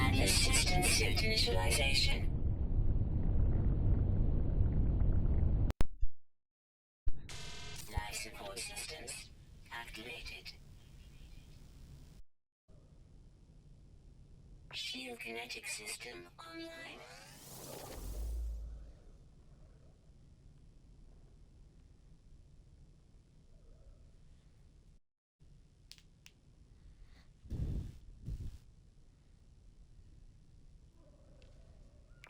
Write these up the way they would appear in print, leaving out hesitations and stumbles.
Atlas system suit initialization. Life support systems activated. Shield kinetic system online.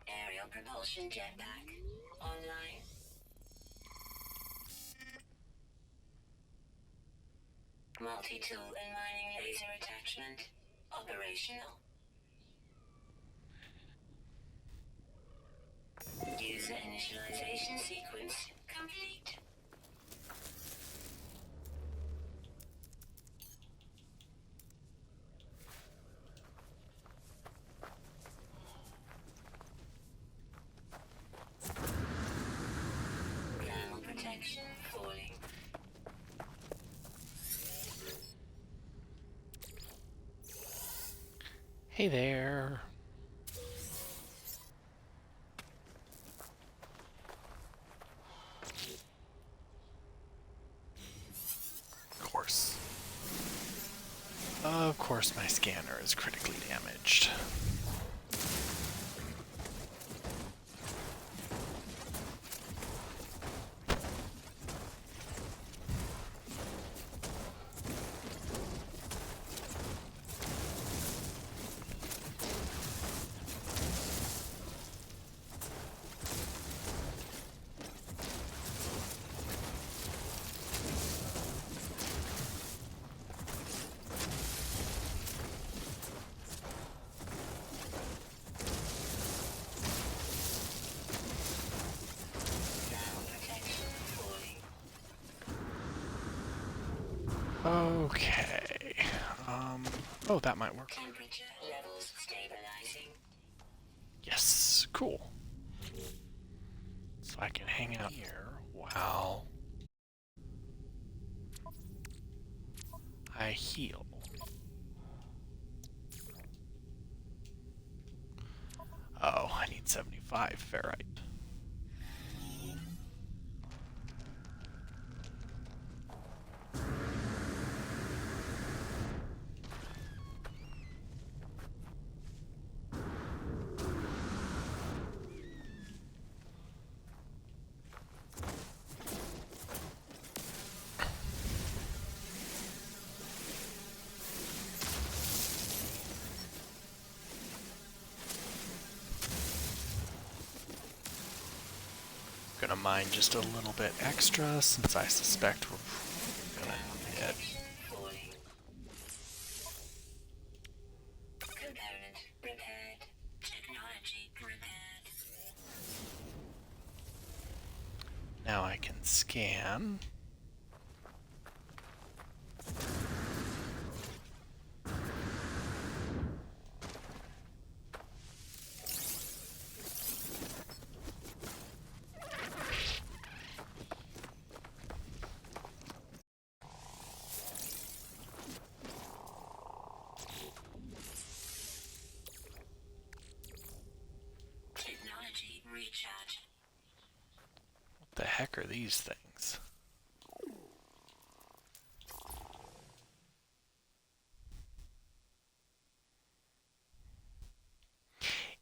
Aerial propulsion jetpack online. Multi-tool and mining laser attachment operational. User initialization sequence complete. Thermal protection falling. Hey there. Of course my scanner is critically damaged. Okay. Oh, that might work. Temperature levels stabilizing. Yes, cool. So I can hang out here while I heal. Oh, I need 75 ferrite. Gonna mine just a little bit extra since I suspect we're gonna need it. Component repaired. Technology repaired. Now I can scan. Technology recharge. What the heck are these things?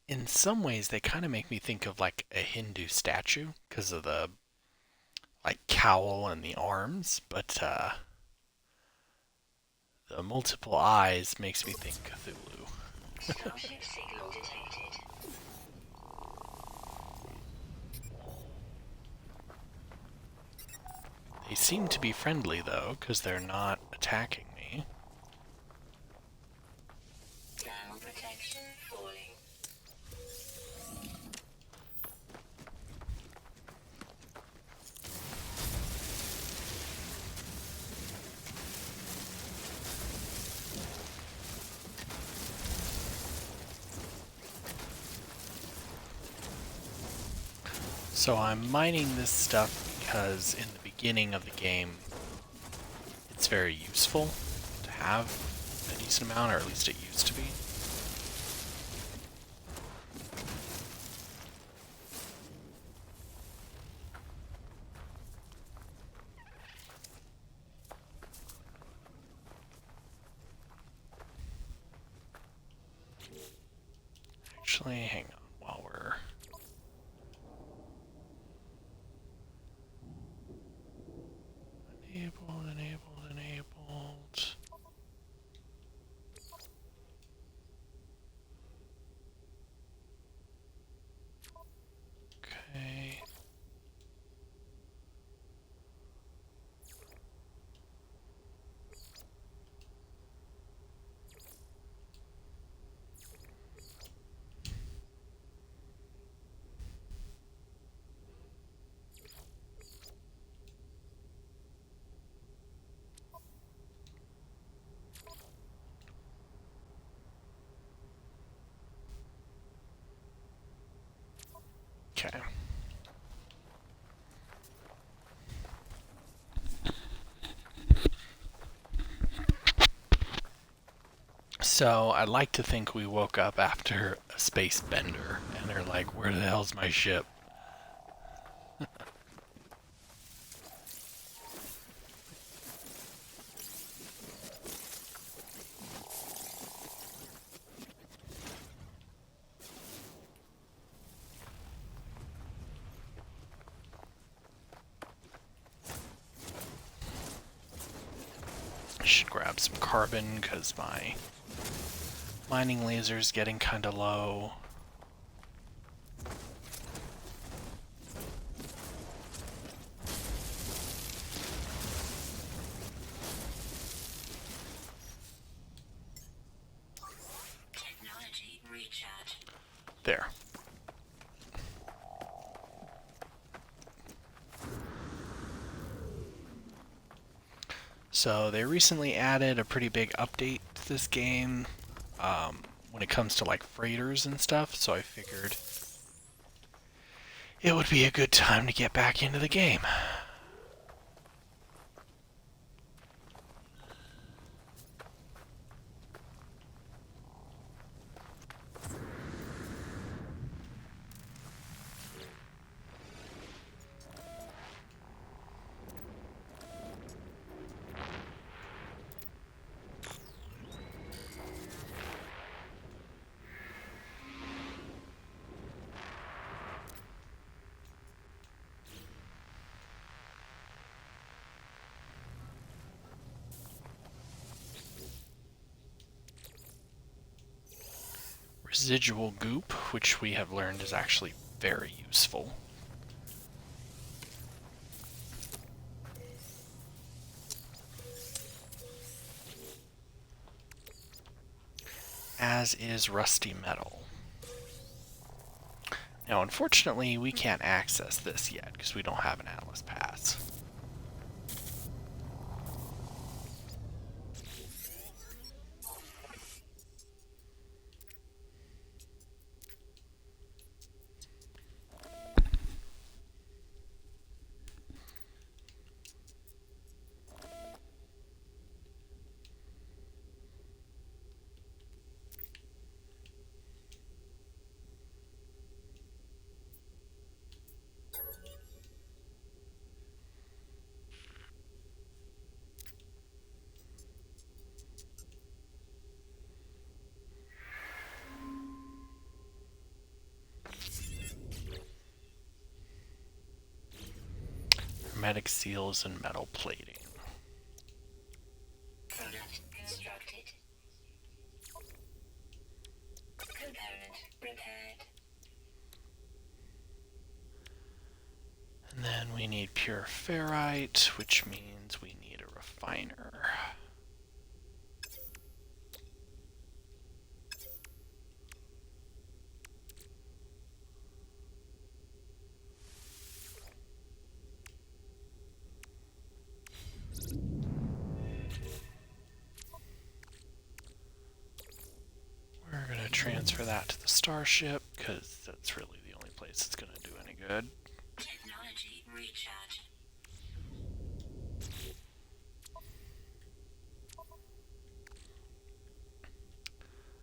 In some ways, they kind of make me think of like a Hindu statue because of the like cowl and the arms, but the multiple eyes makes me think Cthulhu. Starship signal detected. They seem to be friendly though, because they're not attacking me. Thermal protection falling. So I'm mining this stuff because in the beginning of the game, it's very useful to have a decent amount, or at least it used to be. Actually, hang on while we're... Enabled. Okay. Okay. So I like to think we woke up after a space bender, and they're like, "Where the hell's my ship?" I should grab some carbon because my mining laser's getting kind of low. Technology recharge. There. So they recently added a pretty big update to this game when it comes to like freighters and stuff, so I figured it would be a good time to get back into the game. Residual goop, which we have learned is actually very useful. As is rusty metal. Now, unfortunately, we can't access this yet because we don't have an Atlas Pass. Hermetic seals and metal plating. Product constructed. Component prepared. And then we need pure ferrite, which means we need a refiner. We're going to transfer that to the starship because that's really the only place it's going to do any good. Technology recharge.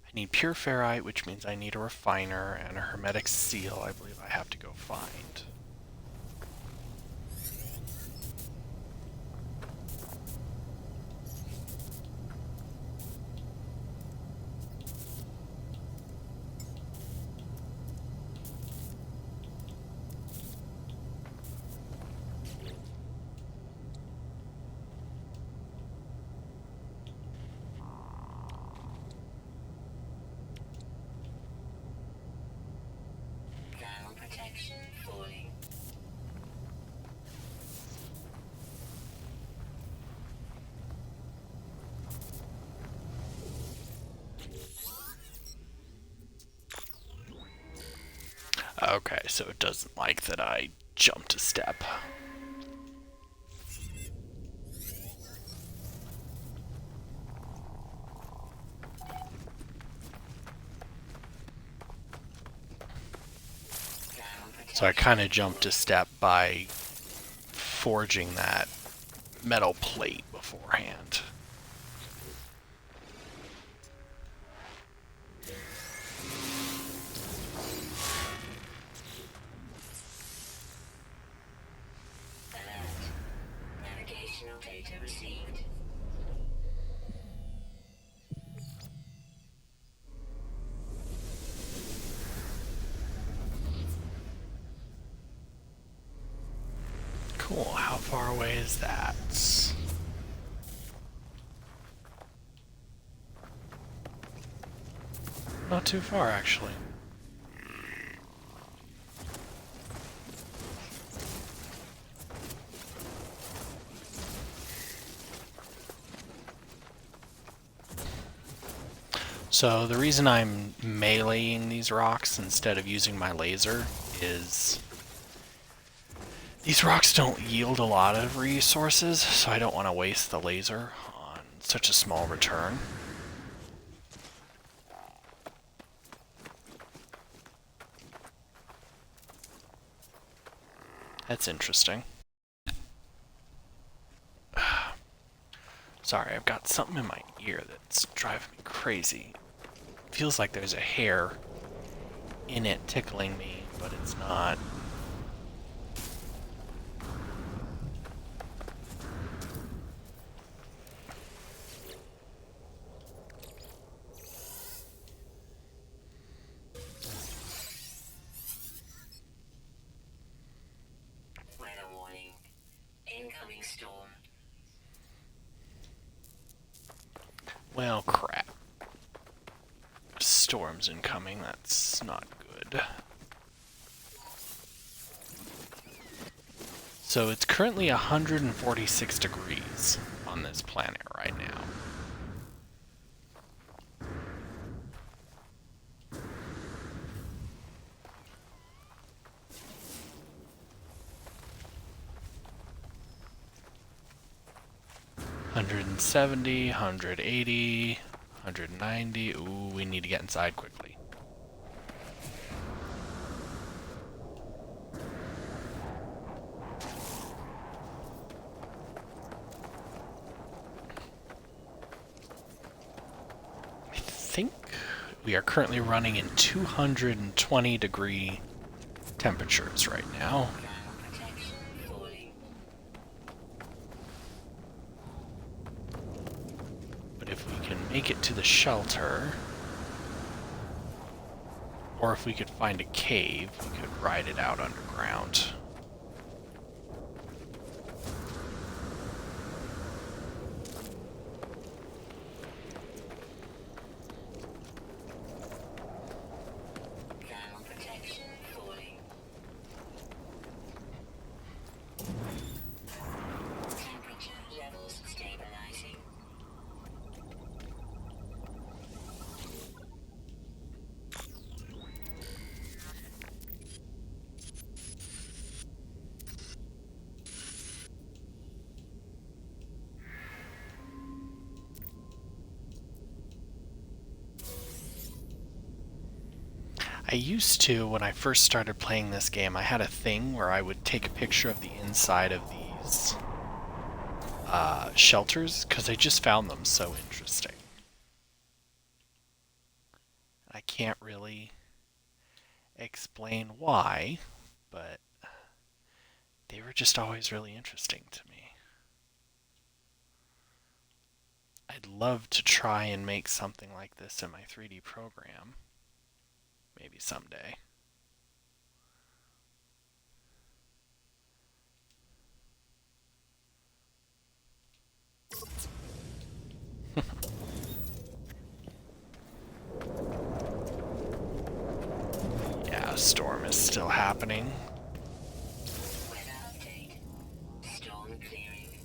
I need pure ferrite, which means I need a refiner, and a hermetic seal I believe I have to go find. Okay, so it doesn't like that I jumped a step. So I kind of jumped a step by forging that metal plate beforehand. Alert. Navigational data received. Cool, how far away is that? Not too far, actually. So the reason I'm meleeing these rocks instead of using my laser is these rocks don't yield a lot of resources, so I don't want to waste the laser on such a small return. That's interesting. Sorry, I've got something in my ear that's driving me crazy. Feels like there's a hair in it tickling me, but it's not. Weather warning. Incoming storm. Well, crap. Storm's incoming, that's not good. So it's currently 146 degrees on this planet right now. $170, $180, $190. Ooh, we need to get inside quickly. I think we are currently running in 220 degree temperatures right now. Protection falling. But if we can make it to the shelter, or if we could find a cave, we could ride it out underground. Thermal protection falling. Temperature levels stabilizing. I used to, when I first started playing this game, I had a thing where I would take a picture of the inside of these shelters, because I just found them so interesting. I can't really explain why, but they were just always really interesting to me. I'd love to try and make something like this in my 3D program. Maybe someday. Yeah, a storm is still happening. Weather update. Storm clearing.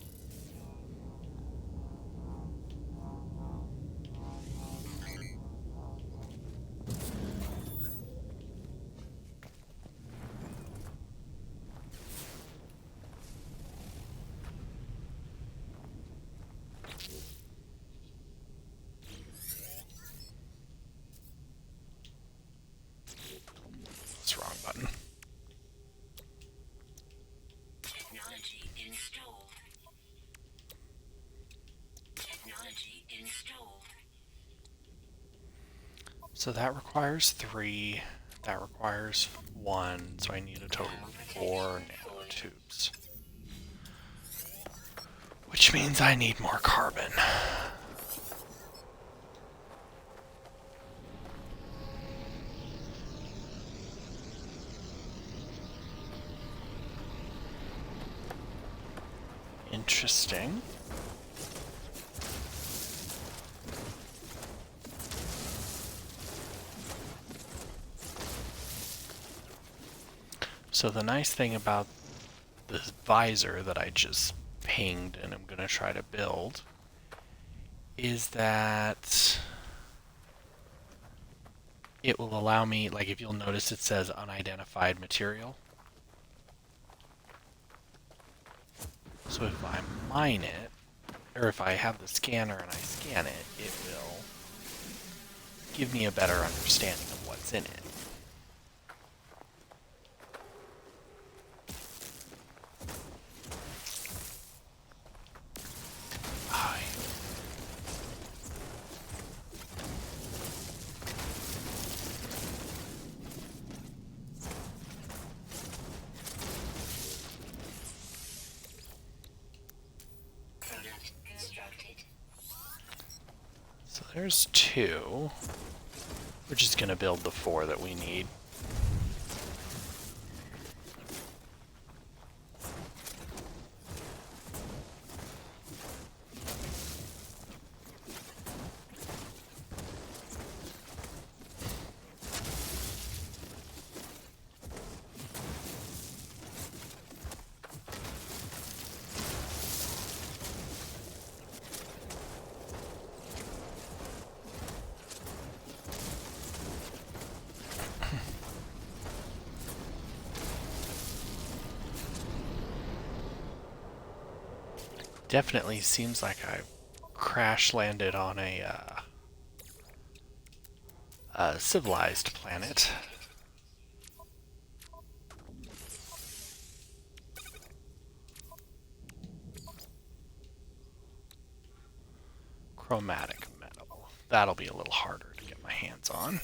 So that requires 3. That requires 1. So I need a total of 4 nanotubes. Which means I need more carbon. Interesting. So the nice thing about this visor that I just pinged and I'm going to try to build is that it will allow me, like if you'll notice it says unidentified material. So if I mine it, or if I have the scanner and I scan it, it will give me a better understanding of what's in it. Product constructed. So there's 2. We're just going to build the 4 that we need. Definitely seems like I crash landed on a civilized planet. Chromatic metal. That'll be a little harder to get my hands on.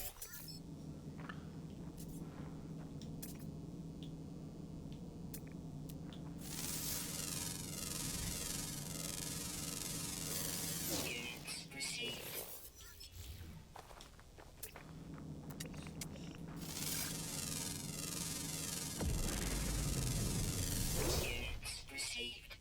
Units received. Units received.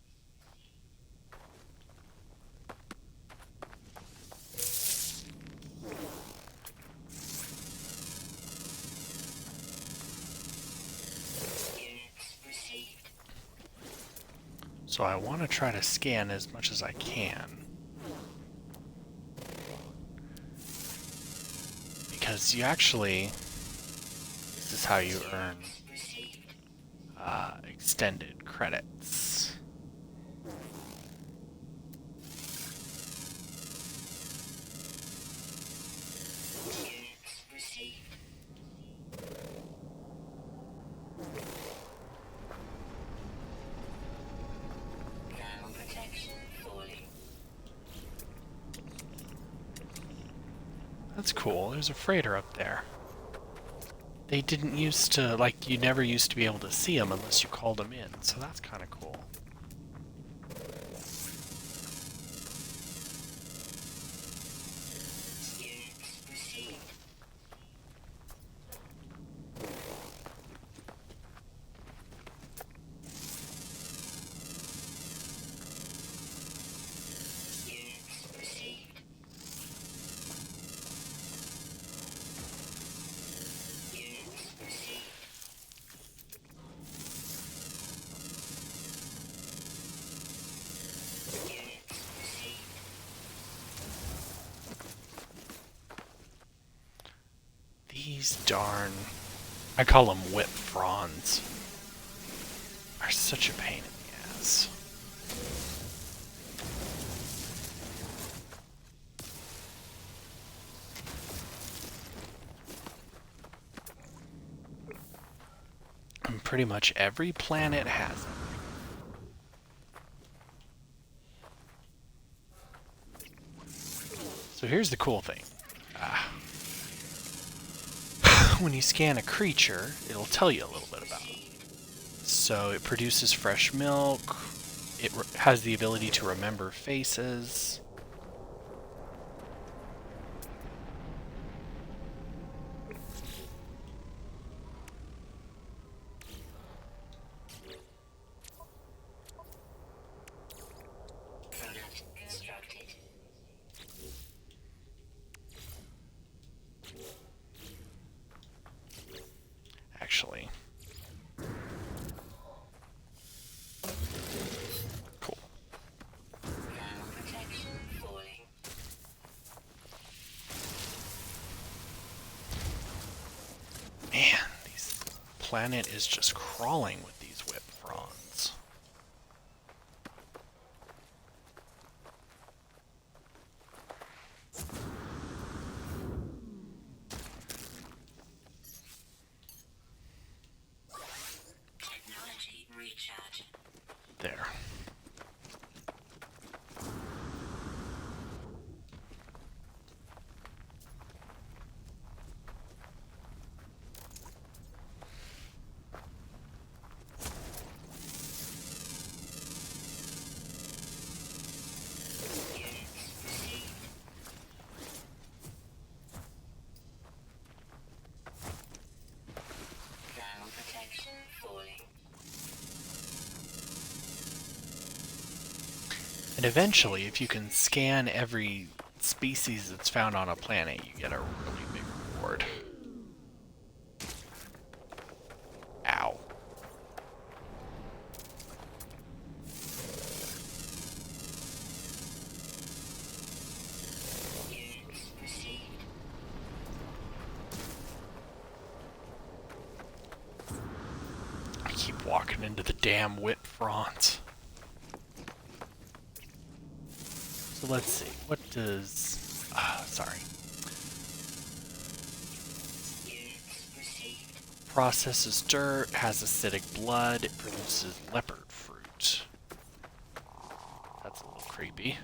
Units received. So I want to try to scan as much as I can. Because you actually, this is how you earn Received. extended credits. Units received. Thermal protection falling. That's cool. There's a freighter up there. They didn't used to, like, you never used to be able to see them unless you called them in, so that's kind of cool. Units received. Units received. Units received. Units received. These darn, I call them whip fronds, are such a pain in the ass. And pretty much every planet has them. So here's the cool thing. when you scan a creature, it'll tell you a little bit about it. So it produces fresh milk. It has the ability to remember faces. Product constructed. Actually. Cool. Thermal protection falling. Man, this planet is just crawling with these whip fronds. Technology recharge. There. Units received. Thermal protection falling. And eventually, if you can scan every species that's found on a planet, you get a really big reward. Ow. Units received. I keep walking into the damn whip fronds. So let's see, what does... sorry. Units received. Processes dirt, has acidic blood, it produces leopard fruit. That's a little creepy.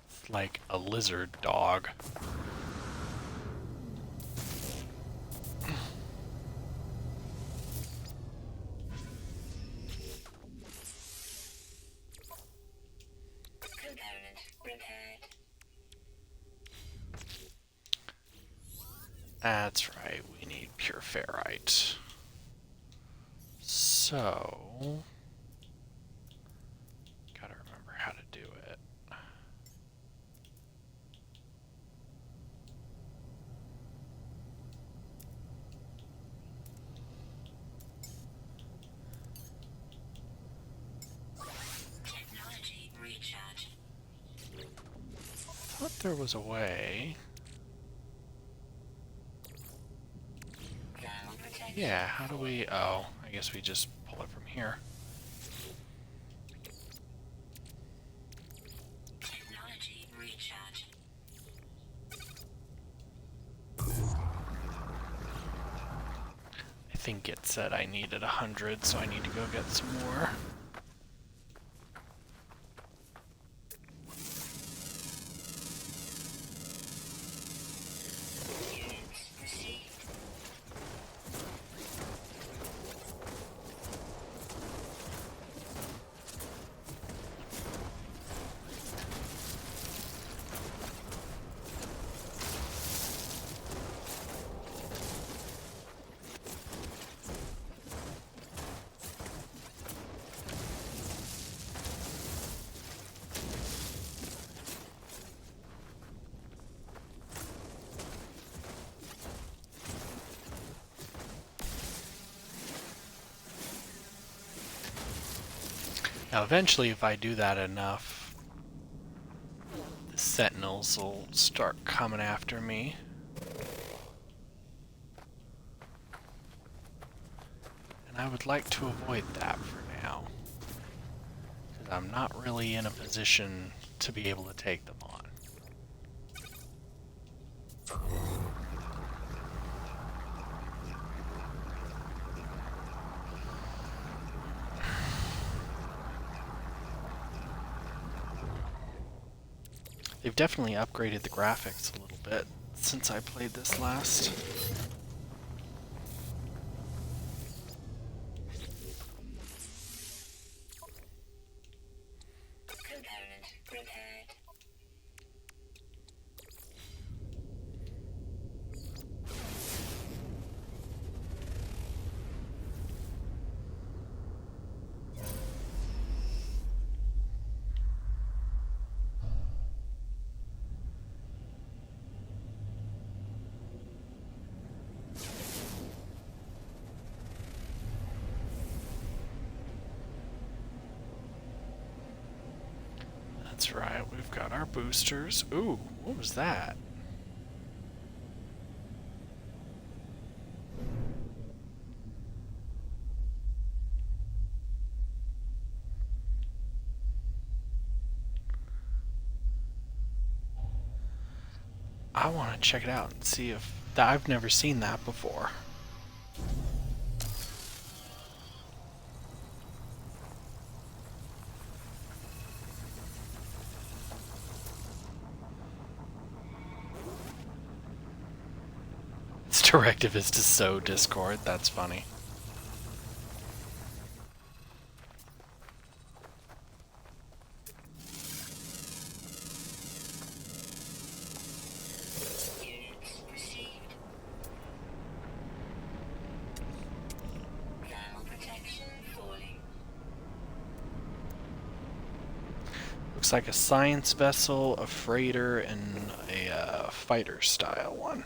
It's like a lizard dog. Component repaired. That's right, we need pure ferrite. So... gotta remember how to do it. Technology recharge. I thought there was a way. Thermal protection. Yeah, how do we... oh, I guess we just pull it from here. Technology recharge. I think it said I needed 100, so I need to go get some more. Units received. Now eventually, if I do that enough, the sentinels will start coming after me. And I would like to avoid that for now, because I'm not really in a position to be able to take them on. They've definitely upgraded the graphics a little bit since I played this last. Component repaired. That's right, we've got our boosters. Ooh, what was that? I want to check it out and see if I've never seen that before. Its directive is to sow discord. That's funny. Units received. Thermal protection falling. Looks like a science vessel, a freighter, and a fighter style one.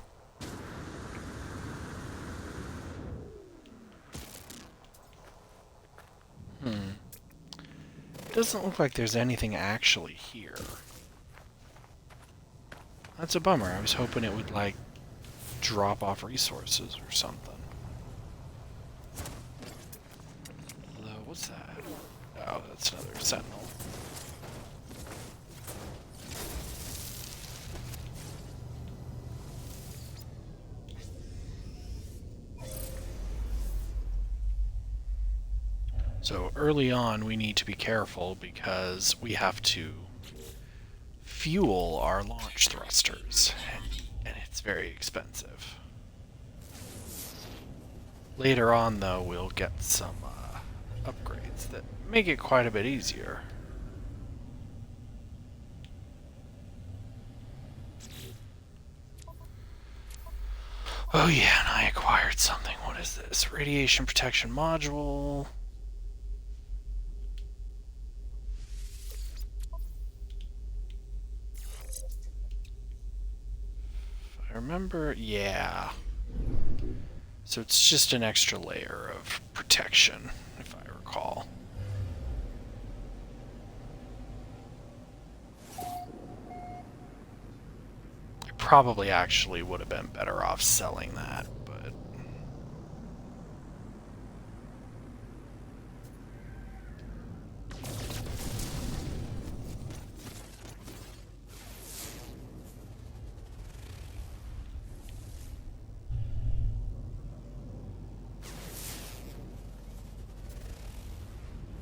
Doesn't look like there's anything actually here. That's a bummer. I was hoping it would, like, drop off resources or something. Although, what's that? Oh, that's another sentinel. So early on, we need to be careful because we have to fuel our launch thrusters, and it's very expensive. Later on, though, we'll get some upgrades that make it quite a bit easier. Oh yeah, and I acquired something. What is this? Radiation protection module. I remember, yeah. So it's just an extra layer of protection, if I recall. I probably actually would have been better off selling that, but...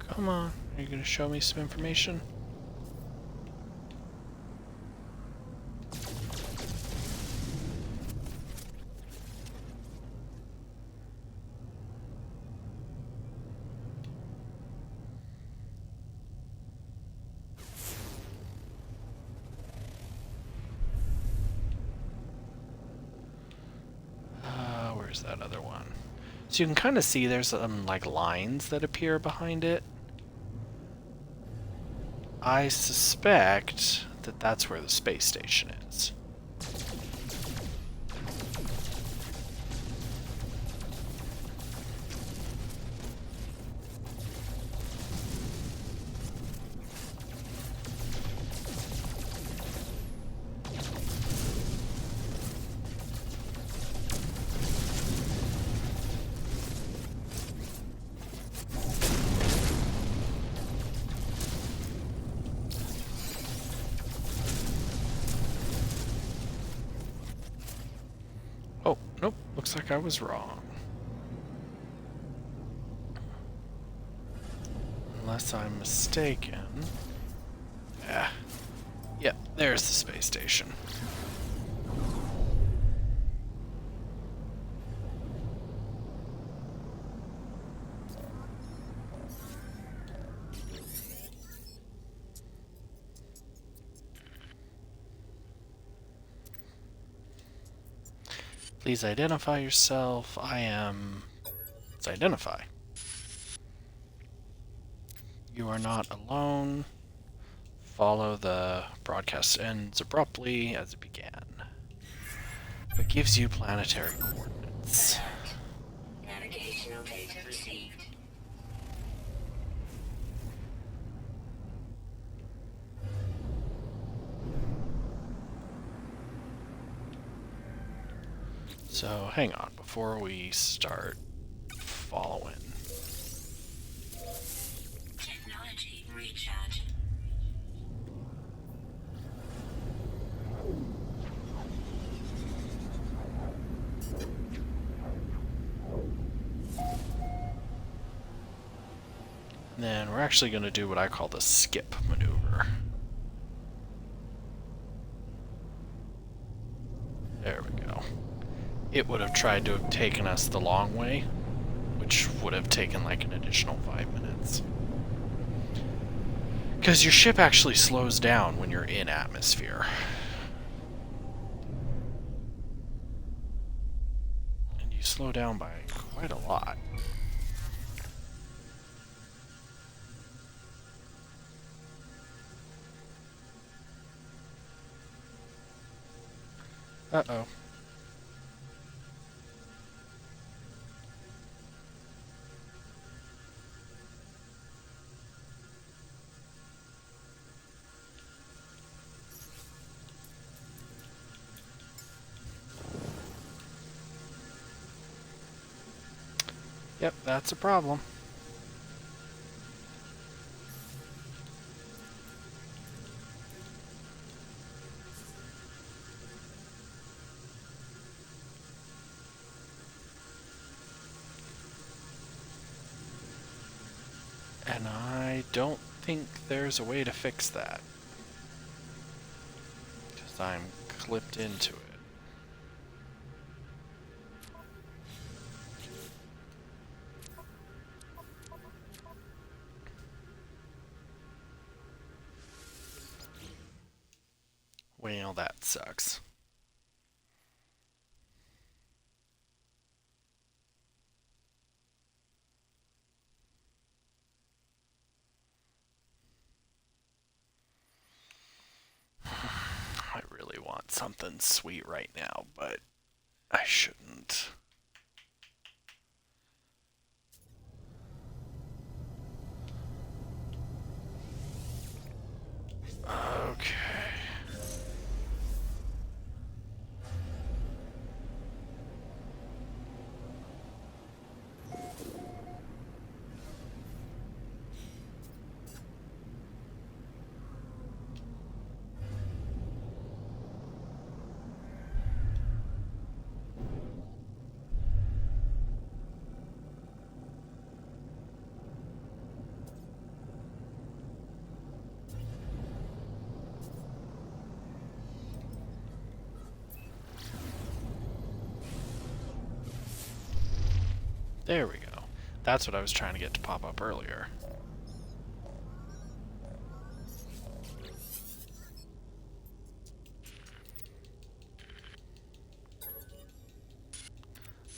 Come on, are you going to show me some information? Where's that other one? So you can kind of see there's some like lines that appear behind it. I suspect that that's where the space station is. Oh, nope, looks like I was wrong. Unless I'm mistaken. Yeah. Yep, there's the space station. Please identify yourself. I am... Let's identify. You are not alone. Follow the broadcast ends abruptly as it began. It gives you planetary coordinates. Alert. Navigational data received. So hang on, before we start following. Technology recharge. Then we're actually going to do what I call the skip maneuver. There we go. It would have tried to have taken us the long way, which would have taken like an additional 5 minutes. Because your ship actually slows down when you're in atmosphere. And you slow down by quite a lot. Uh-oh. Yep, that's a problem. And I don't think there's a way to fix that. Because I'm clipped into it. Well, that sucks. I really want something sweet right now, but I shouldn't. Okay. There we go. That's what I was trying to get to pop up earlier.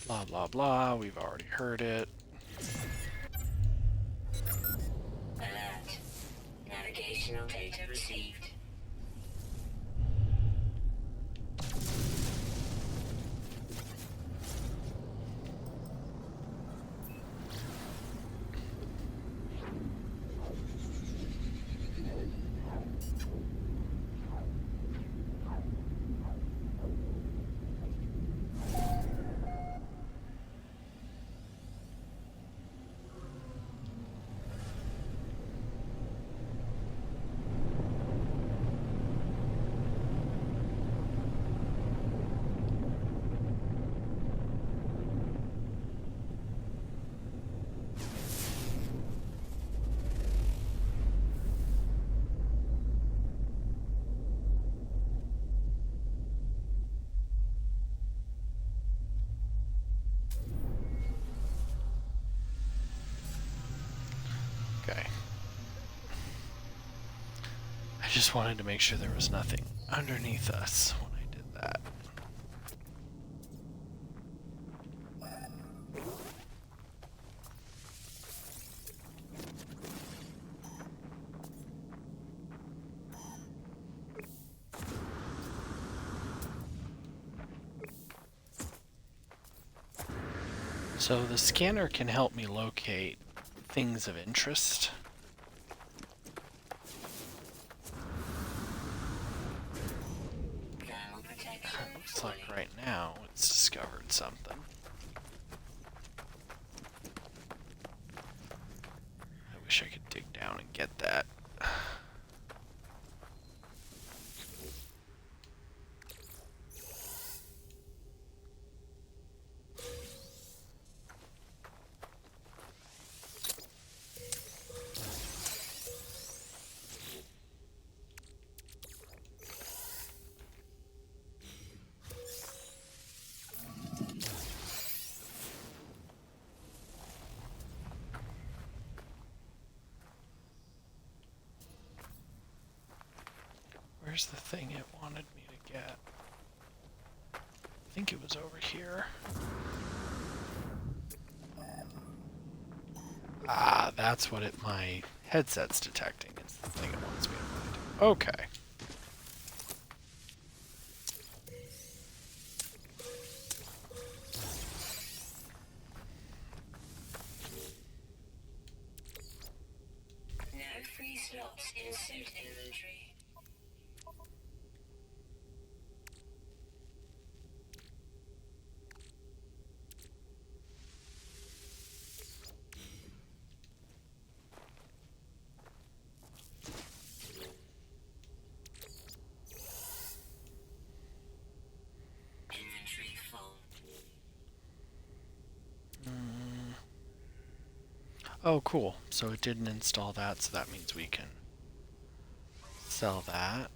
Blah, blah, blah. We've already heard it. Alert. Navigational data received. just wanted to make sure there was nothing underneath us when I did that. So the scanner can help me locate things of interest. Thermal protection Looks like falling. right now it's discovered something. I wish I could dig down and get that. Where's the thing it wanted me to get? I think it was over here. Ah, that's what my headset's detecting. It's the thing it wants me to find. Okay. No free slots in suit inventory. Inventory full. Oh, cool. So it didn't install that, so that means we can sell that.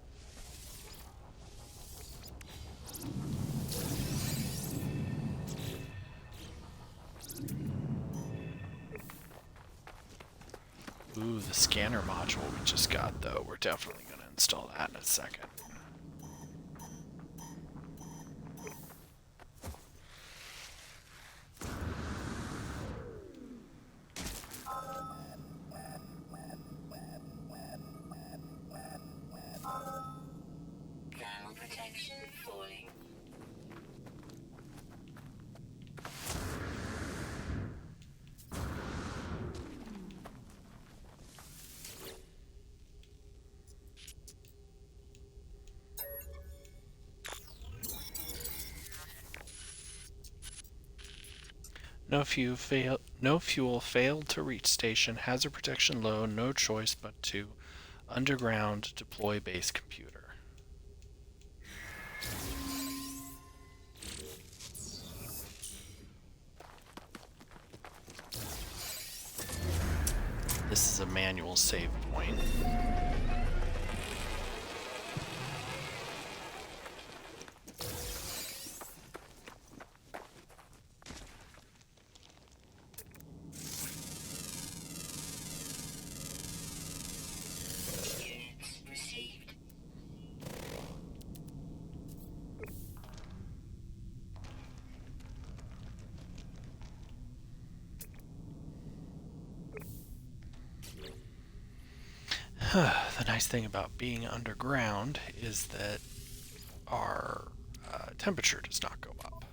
Ooh, the scanner module we just got, though. We're definitely going to install that in a second. Thermal protection falling. No fuel failed to reach station. Hazard protection low. No choice but to underground deploy base computer. This is a manual save point. Units received. The nice thing about being underground is that our temperature does not go up.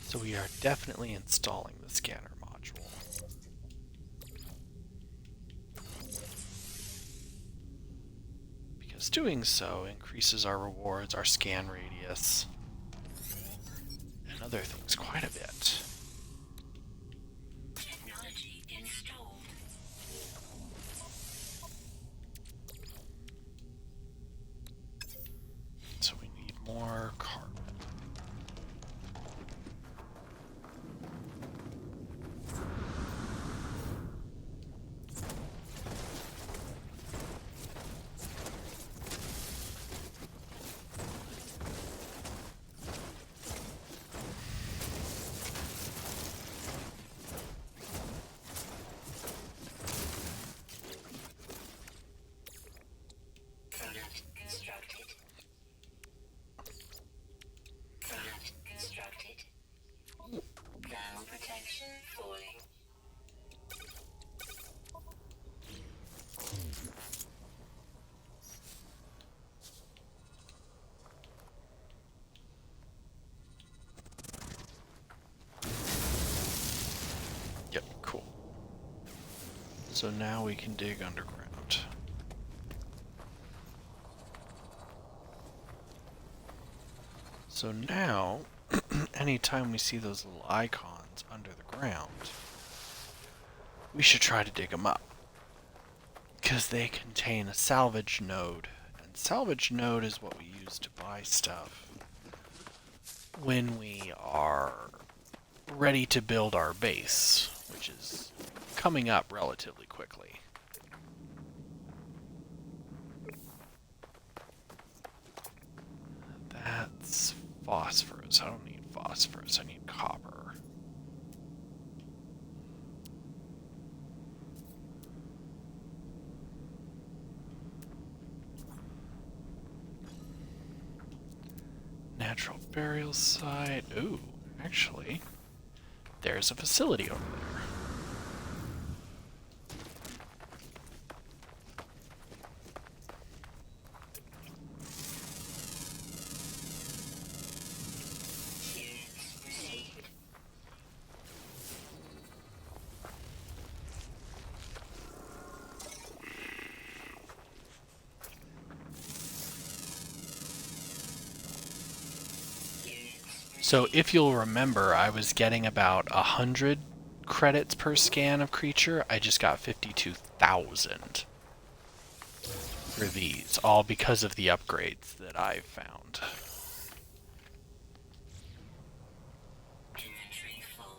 So we are definitely installing the scanner module. Because doing so increases our rewards, our scan radius, and other things quite a bit. Technology installed. So we need more carbon. So now we can dig underground. So now, anytime we see those little icons under the ground, we should try to dig them up. Because they contain a salvage node. And salvage node is what we use to buy stuff when we are ready to build our base, which is coming up relatively quickly. That's phosphorus. I don't need phosphorus, I need copper. Natural burial site. Ooh, actually, there's a facility over there. Units received. So if you'll remember, I was getting about 100 credits per scan of creature. I just got 52,000 for these, all because of the upgrades that I've found. Inventory full.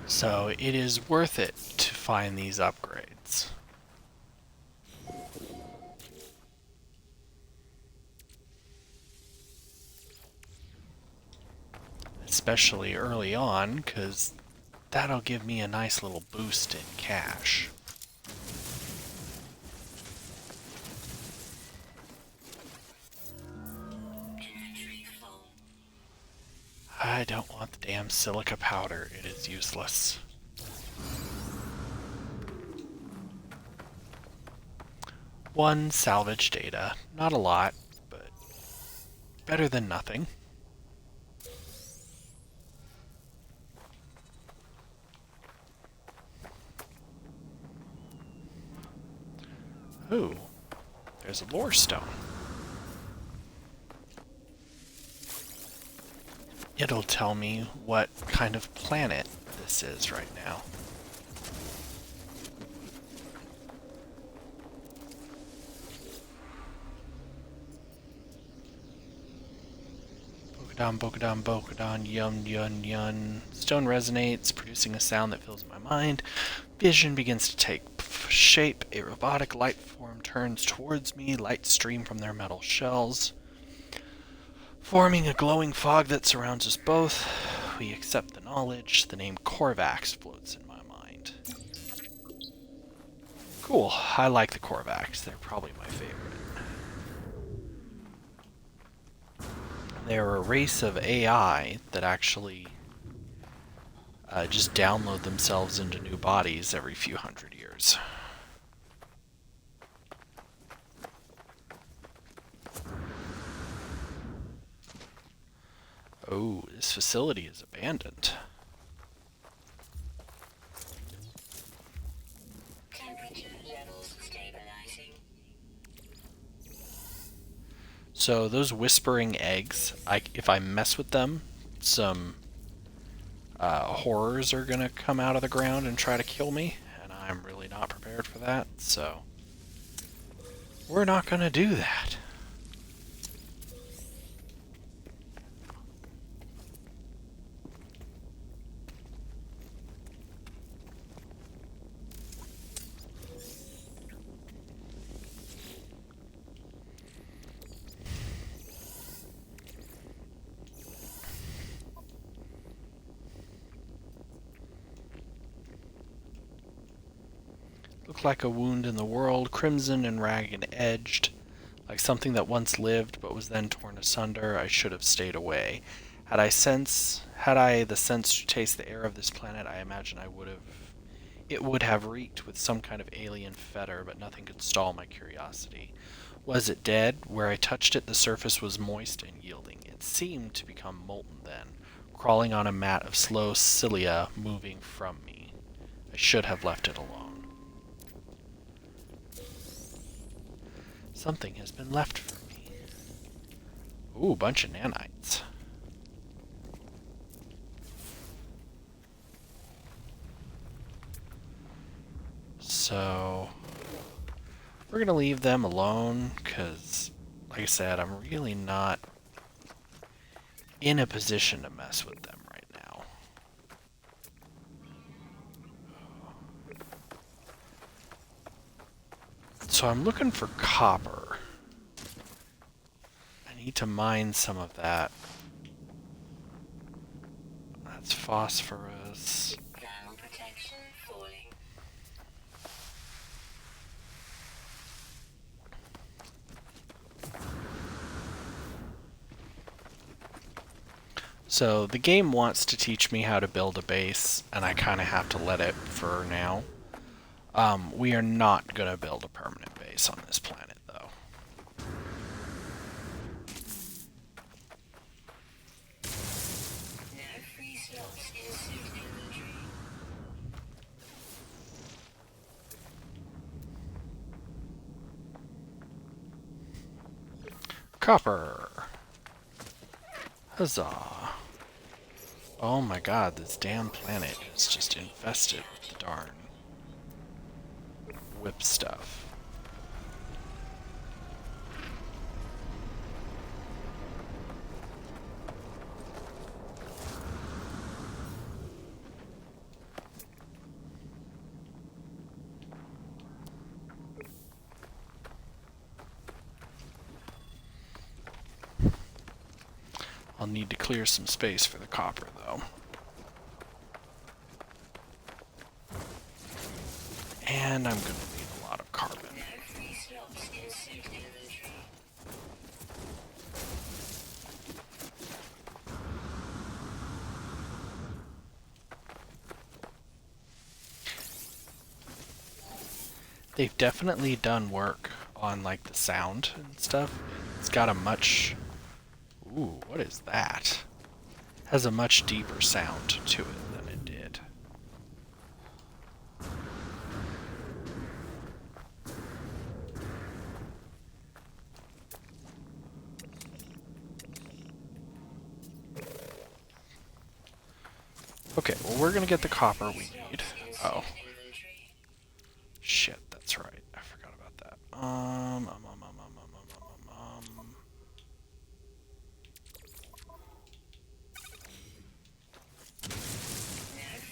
So it is worth it to find these upgrades. Especially early on, because that'll give me a nice little boost in cash. Inventory full. I don't want the damn silica powder. It is useless. One salvage data. Not a lot, but better than nothing. Ooh, there's a lore stone. It'll tell me what kind of planet this is right now. Bokodon, Bokodon, Bokodon, yun, yun, yun. Stone resonates, producing a sound that fills my mind. Vision begins to take shape. A robotic light form turns towards me. Light stream from their metal shells, forming a glowing fog that surrounds us both. We accept the knowledge. The name Korvax floats in my mind. Cool. I like the Korvax. They're probably my favorite. They're a race of AI that actually just download themselves into new bodies every few hundred years. Oh, this facility is abandoned. Temperature levels stabilizing. So those whispering eggs, if I mess with them, some horrors are gonna come out of the ground and try to kill me, and I'm really not prepared for that, so we're not gonna do that. Looked like a wound in the world, crimson and ragged edged, like something that once lived but was then torn asunder. I should have stayed away. Had I the sense to taste the air of this planet, I imagine it would have reeked with some kind of alien fetor, but nothing could stall my curiosity. Was it dead? Where I touched it, the surface was moist and yielding. It seemed to become molten then, crawling on a mat of slow cilia moving from me. I should have left it alone. Something has been left for me. Ooh, bunch of nanites. So we're gonna leave them alone because, like I said, I'm really not in a position to mess with them right now. So I'm looking for copper. I need to mine some of that. That's phosphorus. Thermal protection falling. So the game wants to teach me how to build a base, and I kind of have to let it for now. We are not going to build a permanent base on this planet, though. No free slots in suit inventory. Copper! Huzzah! Oh my god, this damn planet is just infested with the darn whip stuff. I'll need to clear some space for the copper, though. And I'm gonna need a lot of carbon. No free slots in suit inventory. They've definitely done work on, like, the sound and stuff. It's got a much... Ooh, what is that? Has a much deeper sound to it than it did. Okay, well, we're gonna get the copper we need. Oh. Shit, that's right. I forgot about that. No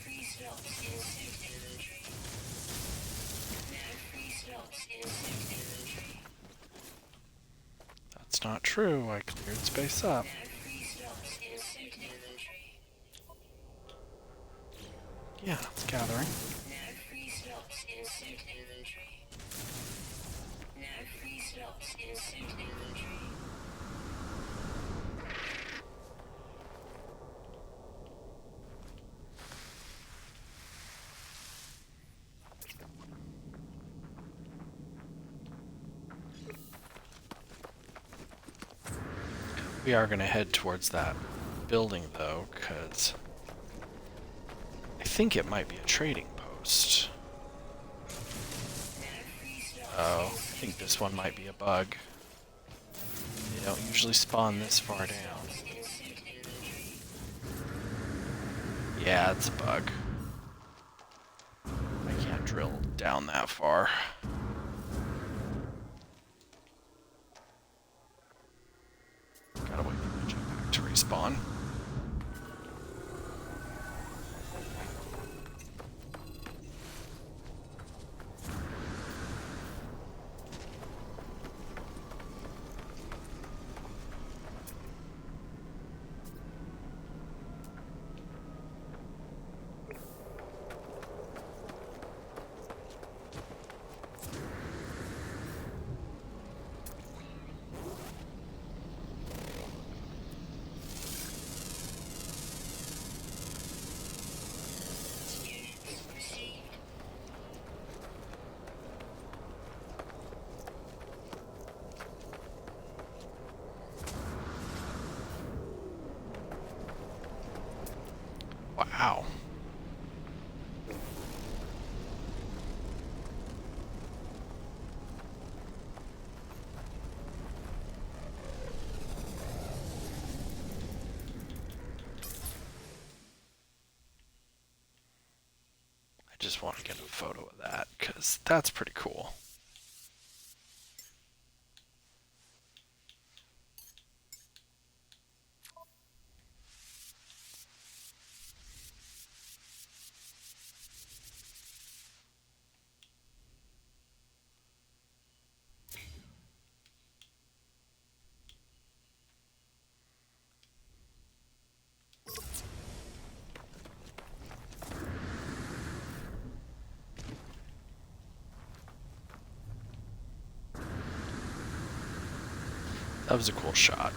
free slots in suit inventory. No free slots in suit inventory. That's not true. I cleared space up. No free slots in suit inventory. Yeah, it's gathering. No free slots in suit inventory. No free slots in suit inventory. We are going to head towards that building, though, because I think it might be a trading post. Oh, I think this one might be a bug. They don't usually spawn this far down. Yeah, it's a bug. I can't drill down that far. Gotta wait for my jetpack to respawn. Wow. I just want to get a photo of that because that's pretty cool. That was a cool shot.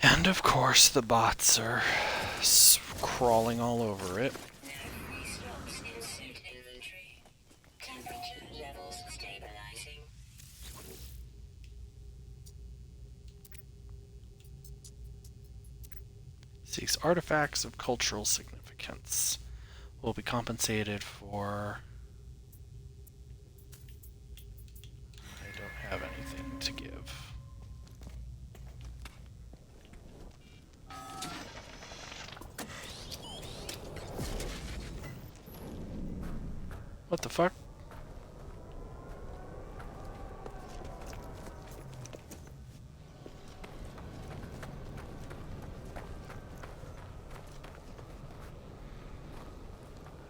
And of course, the bots are crawling all over it. Now free slots in suit inventory. Temperature levels stabilizing. Seeks artifacts of cultural significance. Will be compensated for. I don't have anything to give. What the fuck?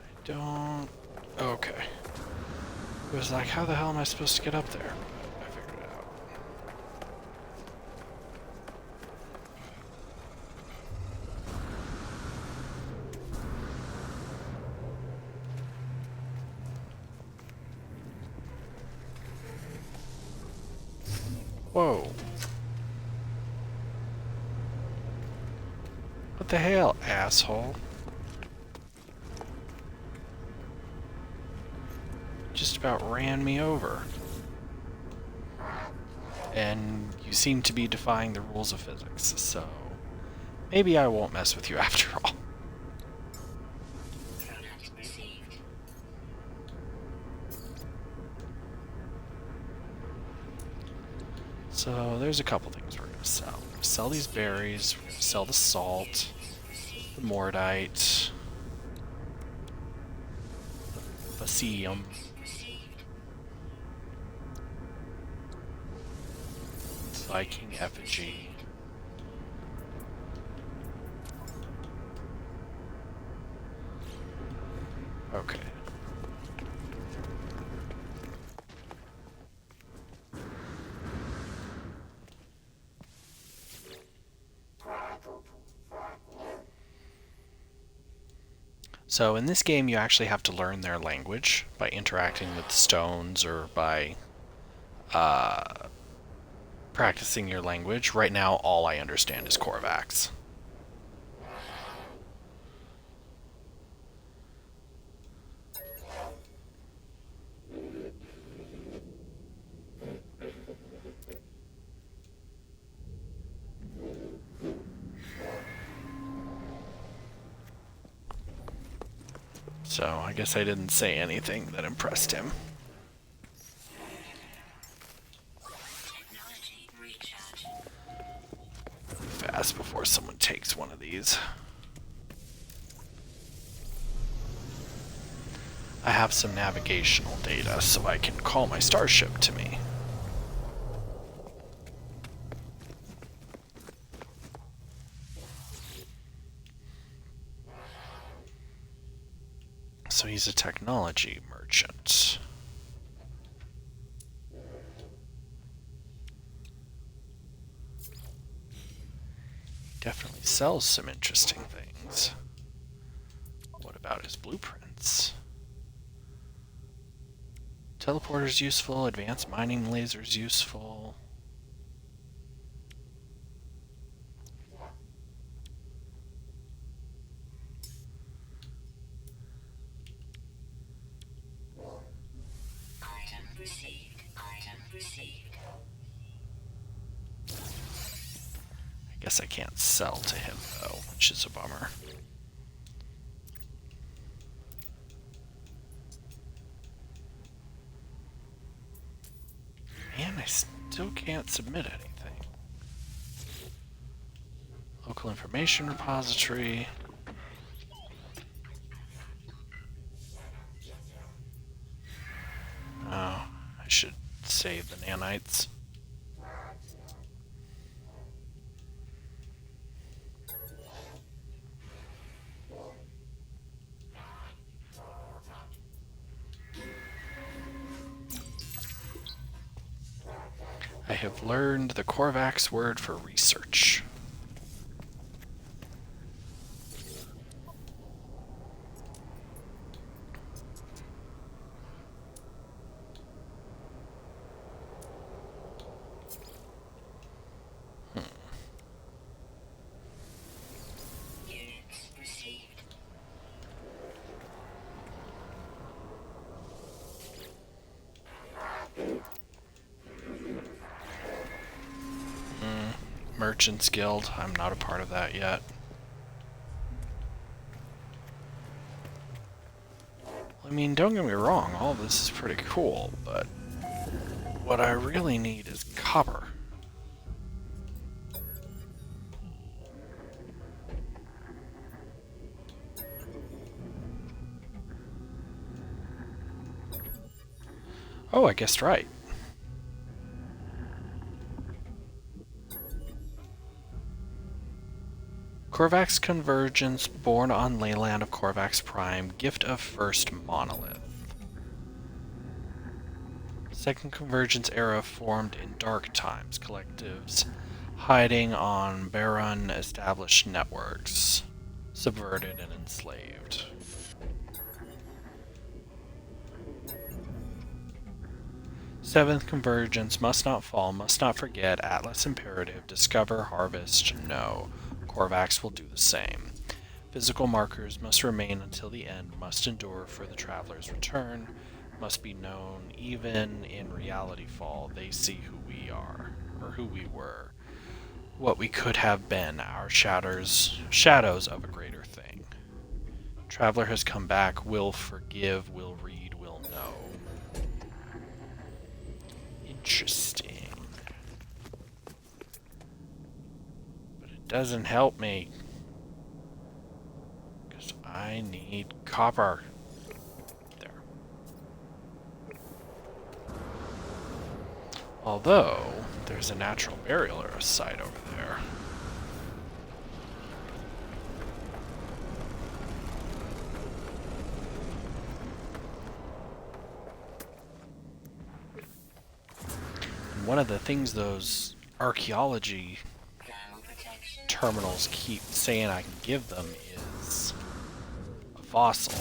I don't. Okay. It was like, how the hell am I supposed to get up there? But I figured it out. Whoa. What the hell, asshole? Just about ran me over. And you seem to be defying the rules of physics, so maybe I won't mess with you after all. Product received. So there's a couple things we're gonna sell. We're gonna sell these berries, we're gonna sell the salt, the mordite, the Vasium. Received. Viking effigy. Okay. So in this game, you actually have to learn their language by interacting with stones or by practicing your language. Right now, all I understand is Korvax. So I guess I didn't say anything that impressed him. Technology recharge. Fast before someone takes one of these. I have some navigational data so I can call my starship to me. So he's a technology merchant. Definitely sells some interesting things. What about his blueprints? Teleporter's useful, advanced mining laser's useful. Item received. Item received. guess I can't sell to him, though, which is a bummer. Man, I still can't submit anything. Local information repository. Oh, I should save the nanites. I have learned the Korvax word for research. Units received. Merchants Guild. I'm not a part of that yet. I mean, don't get me wrong, all this is pretty cool, but what I really need is copper. Oh, I guessed right. Korvax Convergence, born on Leyland of Korvax Prime, gift of first monolith. Second Convergence era formed in Dark Times, collectives hiding on Baron established networks, subverted and enslaved. Seventh Convergence, must not fall, must not forget, Atlas imperative, discover, harvest, no. Korvax will do the same. Physical markers must remain until the end, must endure for the traveler's return, must be known even in reality fall. They see who we are, or who we were, what we could have been, our shadows of a greater thing. Traveler has come back, will forgive, will read, will know. Interesting. But it doesn't help me. Because I need copper. There. Although, there's a natural burial site over there. And one of the things those archaeology terminals keep saying I can give them is a fossil.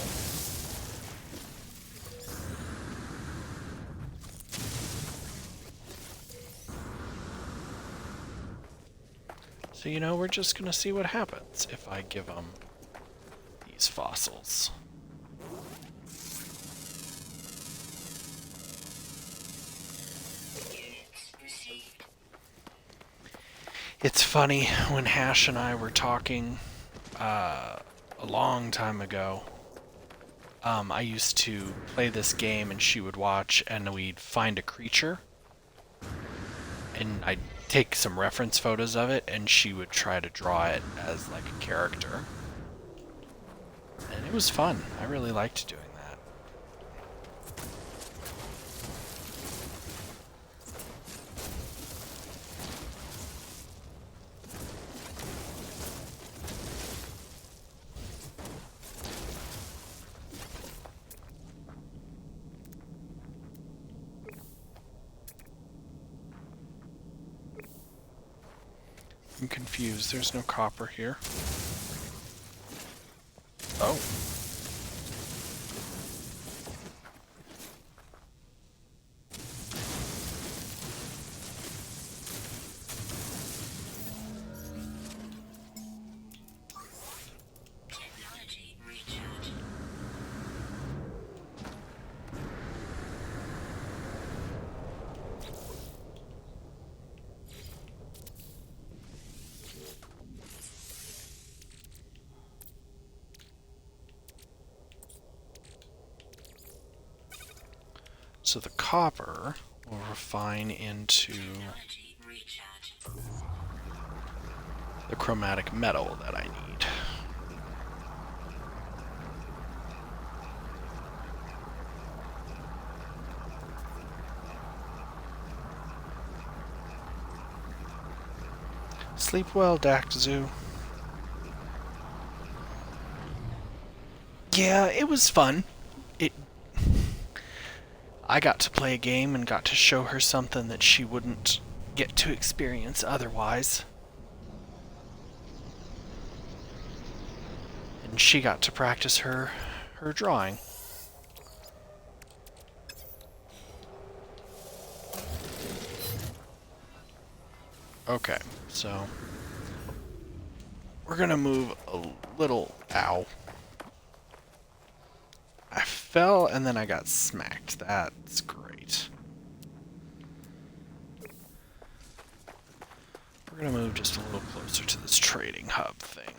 So, you know, we're just gonna see what happens if I give them these fossils. It's funny, when Hash and I were talking a long time ago, I used to play this game and she would watch and we'd find a creature and I'd take some reference photos of it and she would try to draw it as like a character. And it was fun. I really liked doing that. I'm confused. There's no copper here. Oh. Technology recharge. So the copper will refine into Technology recharge. the chromatic metal that I need. Sleep well, Daxu. Yeah, it was fun. I got to play a game and got to show her something that she wouldn't get to experience otherwise. And she got to practice her drawing. Okay, so we're gonna move a little. Ow. I fell and then I got smacked. That's great. We're gonna move just a little closer to this trading hub thing.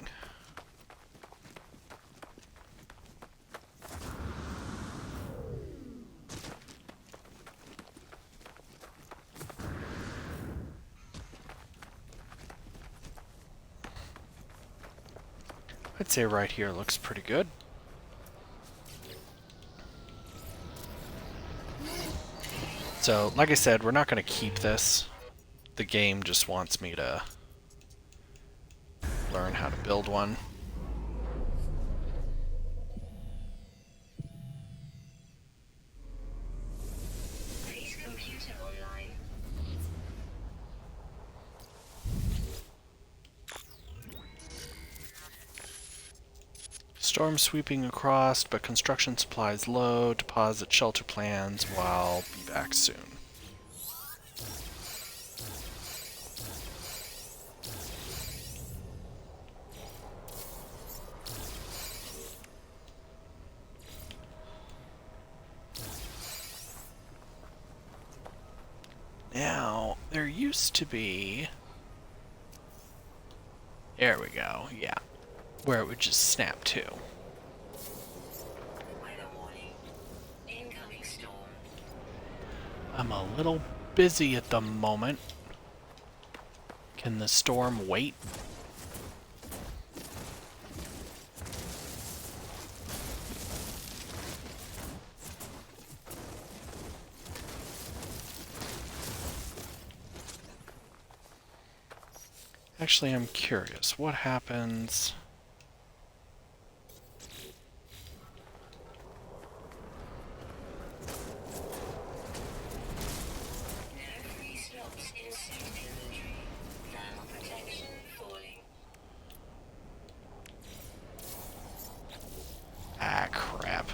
I'd say right here looks pretty good. So, like I said, we're not going to keep this. The game just wants me to learn how to build one. Please computer online. Storm sweeping across, but construction supplies low. Deposit shelter plans while be back soon. Now, there used to be... There we go, yeah. Where it would just snap to. Weather warning. Incoming storm. I'm a little busy at the moment. Can the storm wait? Actually, I'm curious. What happens... No free slots in suit inventory. Thermal protection falling. Ah, crap.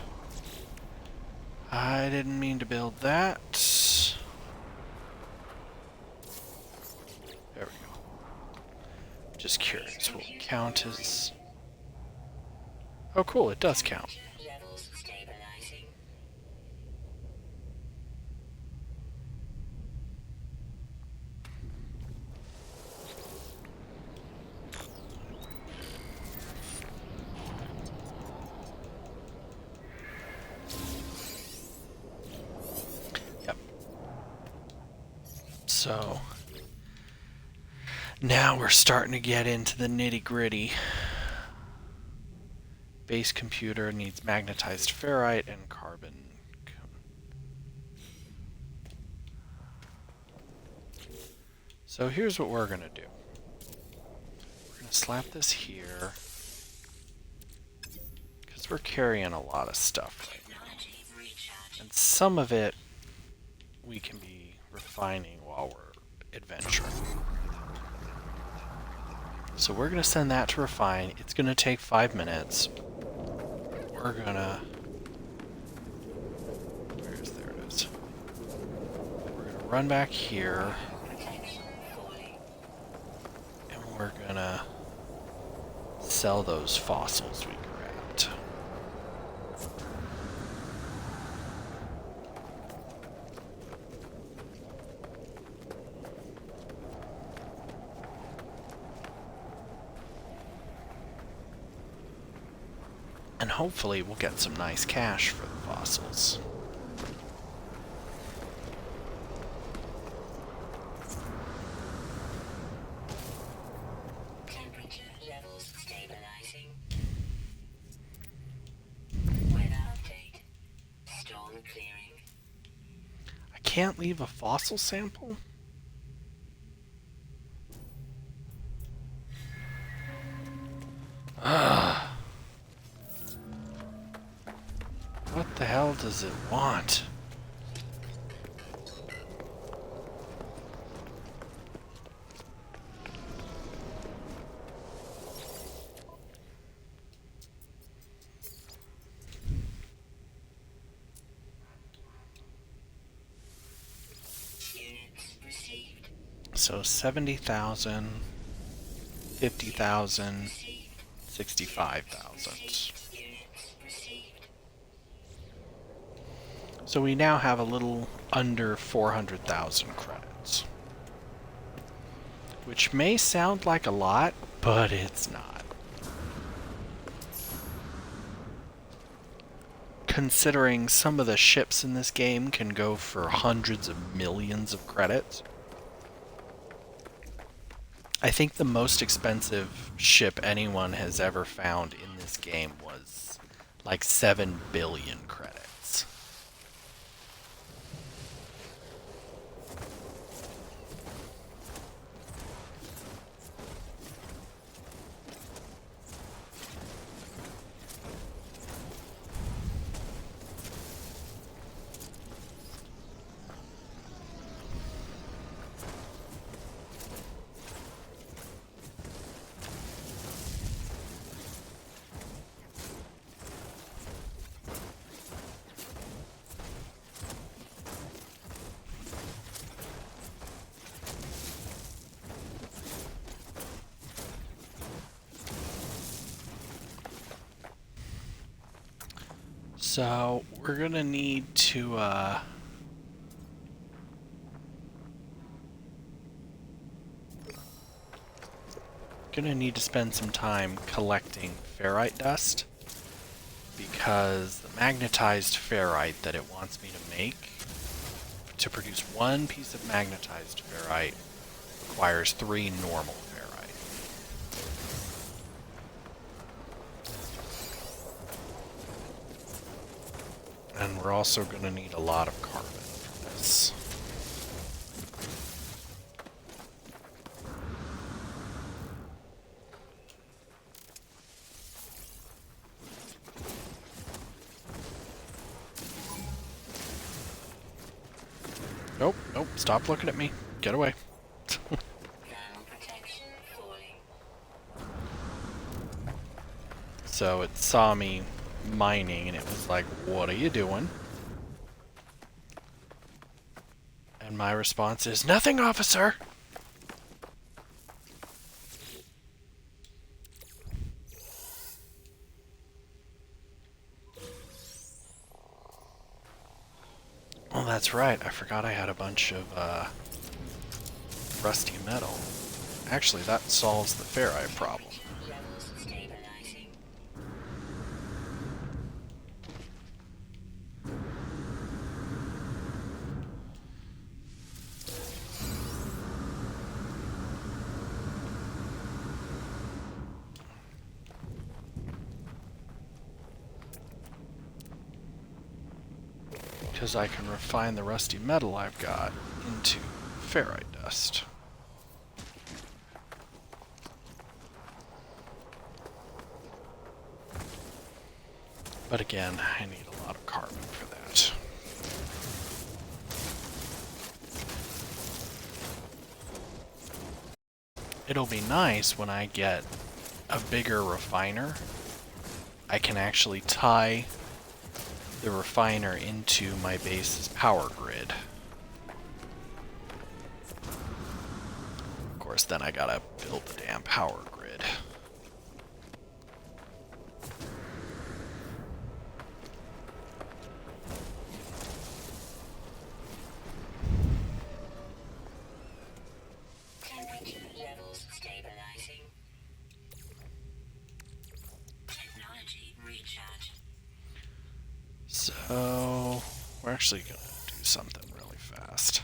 I didn't mean to build that. There we go. Just curious. Will it count as... Oh, cool. It does count. Levels stabilizing. Yep. So... Now we're starting to get into the nitty-gritty. Base computer needs magnetized ferrite and carbon. So here's what we're gonna do. We're gonna slap this here. Because we're carrying a lot of stuff right now. Technology recharge. And some of it we can be refining while we're adventuring. So we're going to send that to refine. It's going to take 5 minutes. We're going to... There it is. We're going to run back here. Protection falling. And we're going to sell those fossils we grabbed. And hopefully we'll get some nice cash for the fossils. can't leave a fossil sample? Ugh. What the hell does it want? Units received. So 70,000, 50,000, Received. 65,000. Units received. So we now have a little under 400,000 credits. Which may sound like a lot, but it's not. Considering some of the ships in this game can go for hundreds of millions of credits. I think the most expensive ship anyone has ever found in this game was like 7 billion credits. So we're gonna need to spend some time collecting ferrite dust, because the magnetized ferrite that it wants me to make to produce one piece of magnetized ferrite requires 3 normal ferrite. And we're also going to need a lot of carbon for this. Nope, nope, stop looking at me. Get away. Thermal protection falling. So it saw me mining and it was like, what are you doing? And my response is, nothing, officer! Oh, that's right. I forgot I had a bunch of rusty metal. Actually, that solves the ferrite problem. Levels stabilizing. Because I can refine the rusty metal I've got into ferrite dust. But again, I need a lot of carbon for that. It'll be nice when I get a bigger refiner. I can actually tie the refiner into my base's power grid. Of course, then I gotta build the damn power grid. Temperature levels stabilizing. Technology recharge. So, we're actually gonna do something really fast.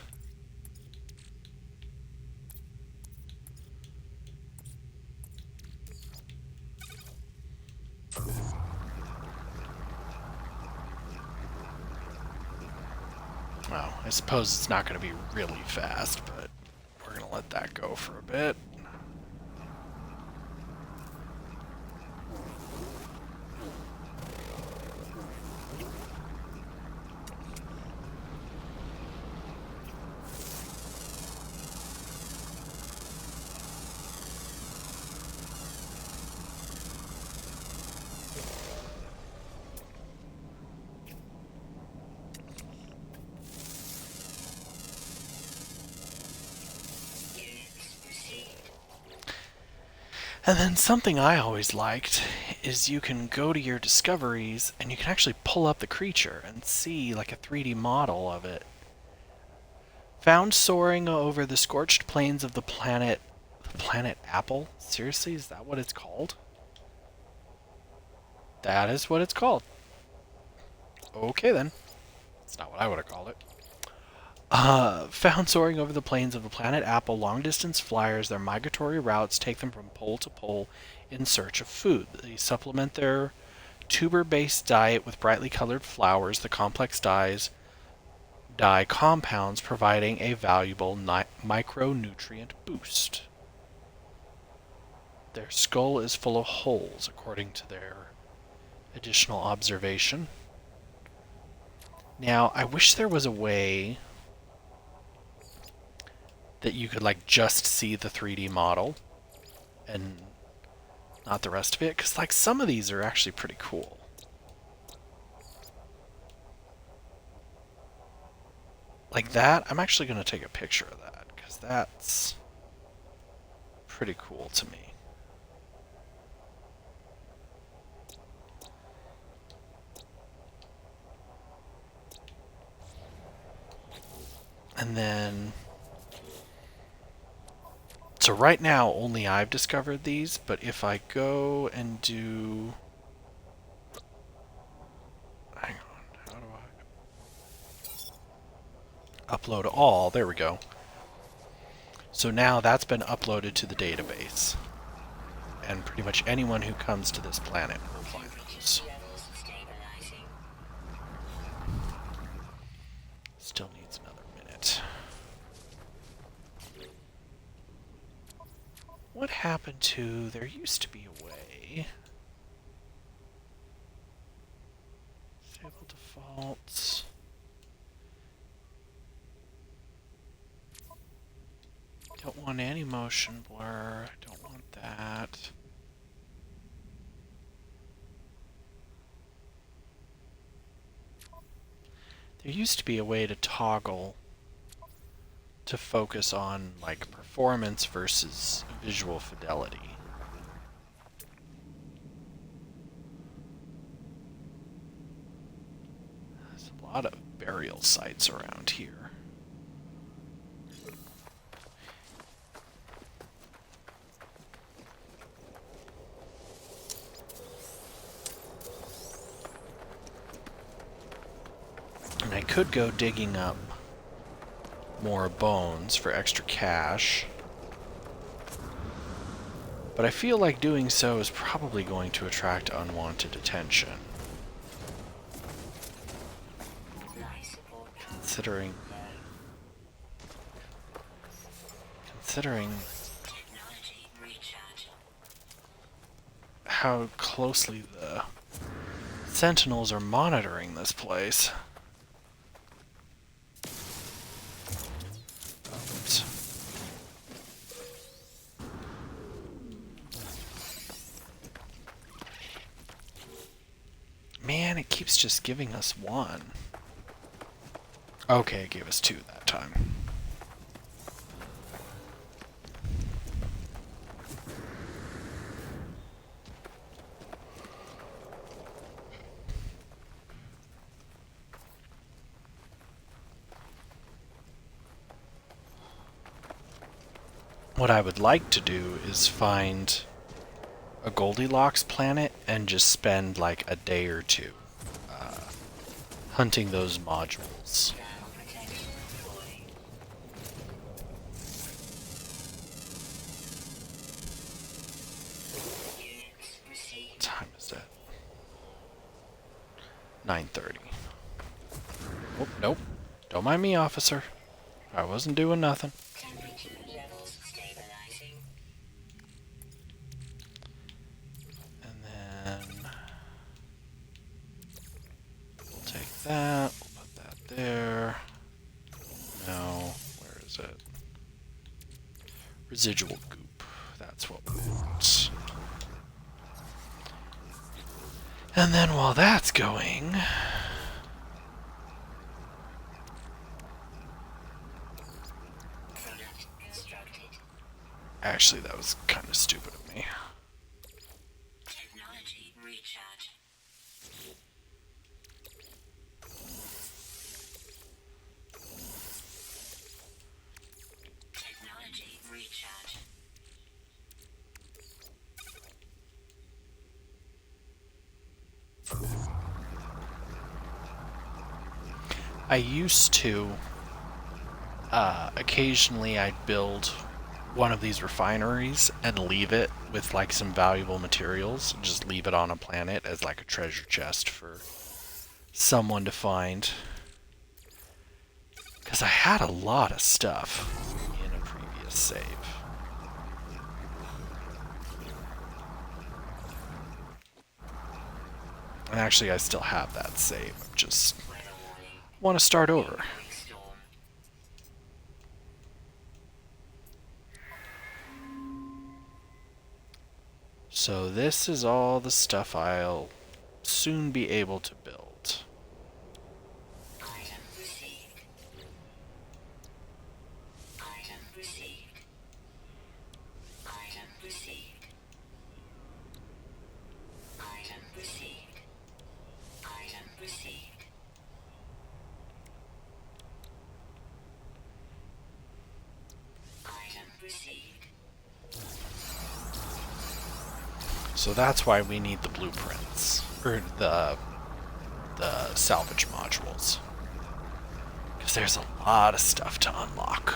Well, I suppose it's not going to be really fast, but we're going to let that go for a bit. And then something I always liked is you can go to your discoveries and you can actually pull up the creature and see like a 3D model of it. Found soaring over the scorched plains of the planet Apple? Seriously, is that what it's called? That is what it's called. Okay then. That's not what I would have called it. Found soaring over the plains of the planet Apple, long-distance flyers, their migratory routes take them from pole to pole in search of food. They supplement their tuber-based diet with brightly colored flowers, the complex dye compounds providing a valuable micronutrient boost. Their skull is full of holes, according to their additional observation. Now, I wish there was a way that you could like just see the 3D model and not the rest of it, because like some of these are actually pretty cool. Like that, I'm actually going to take a picture of that, because that's pretty cool to me. And then, so right now only I've discovered these, but if I go and do, hang on, how do I upload all? There we go. So now that's been uploaded to the database, and pretty much anyone who comes to this planet will find those. Still needs another minute. What happened to, there used to be a way. Disable defaults. Don't want any motion blur. Don't want that. There used to be a way to toggle to focus on like performance versus visual fidelity. There's a lot of burial sites around here. And I could go digging up more bones for extra cash, but I feel like doing so is probably going to attract unwanted attention. Considering how closely the Sentinels are monitoring this place. Man, it keeps just giving us one. Okay, it gave us two that time. What I would like to do is find a Goldilocks planet and just spend like a day or two hunting those modules. What time is it? 9:30. Oh, nope. Don't mind me, officer. I wasn't doing nothing. Temperature levels stabilizing. And then we'll take that. We'll put that there. No, where is it? Residual goop. That's what we want. And then while that's going, Product constructed. actually that was kind of stupid of me. Technology recharge. Technology recharge. I used to, occasionally I'd build one of these refineries and leave it with like some valuable materials and just leave it on a planet as like a treasure chest for someone to find. Because I had a lot of stuff in a previous save. And actually I still have that save. I just Weather warning. want to start over. Incoming storm. So this is all the stuff I'll soon be able to build. Item received. Item received. Item received. Item received. Item received. Item received. So that's why we need the blueprints, or the salvage modules. Because there's a lot of stuff to unlock.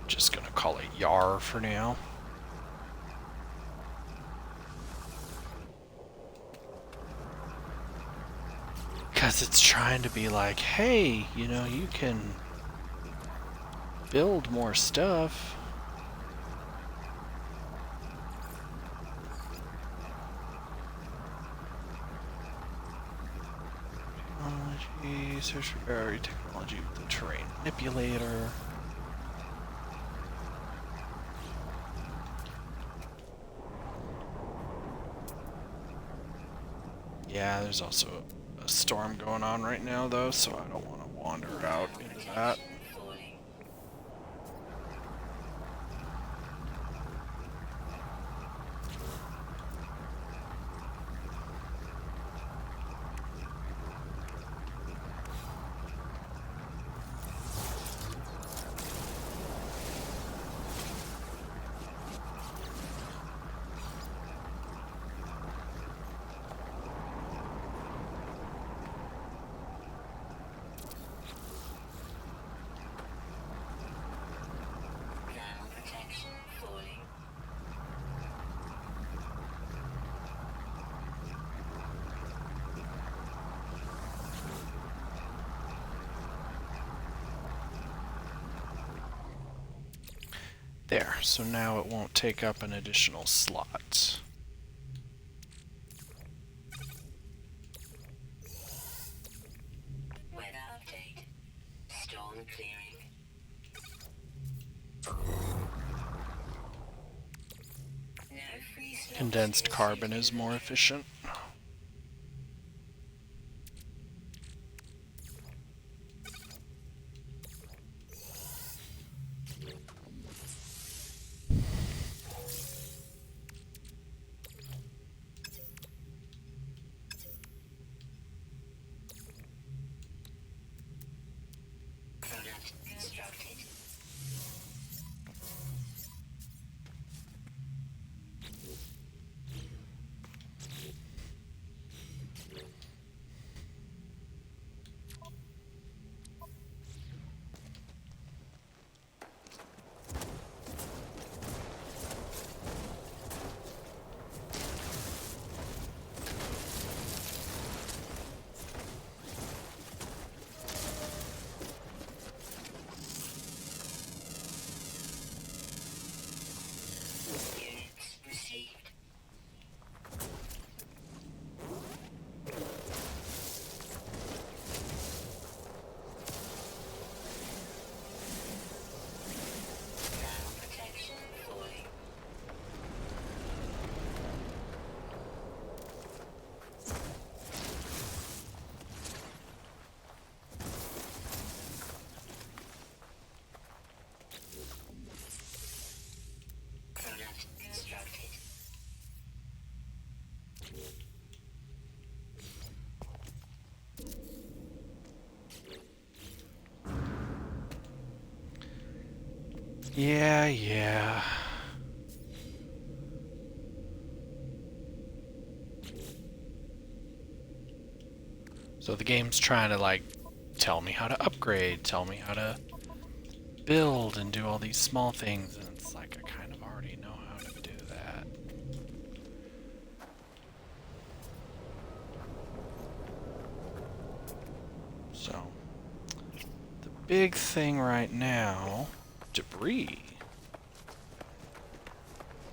Just gonna call it Yar for now. Because it's trying to be like, hey, you know, you can build more stuff. Technology, search for area technology with the terrain manipulator. Yeah, there's also a storm going on right now, though, so I don't want to wander out into that. Falling. Ground protection falling. There, so now it won't take up an additional slot. Weather update. Storm clearing. No free slots Condensed in carbon is sector. more efficient. Product constructed. Yeah. So the game's trying to, like, tell me how to upgrade, tell me how to build and do all these small things, and it's like I kind of already know how to do that. So, the big thing right now, debris.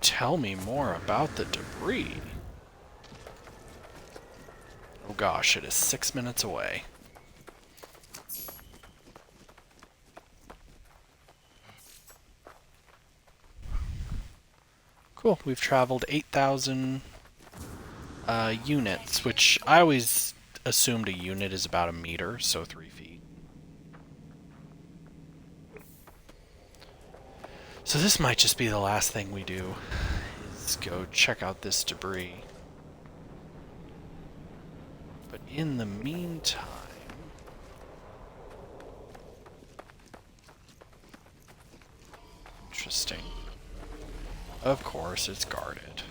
Tell me more about the debris. Oh gosh, it is 6 minutes away. Cool, we've traveled 8,000 units, which I always assumed a unit is about a meter, so 3 feet. So this might just be the last thing we do, is go check out this debris. But in the meantime... Interesting. Of course, it's guarded.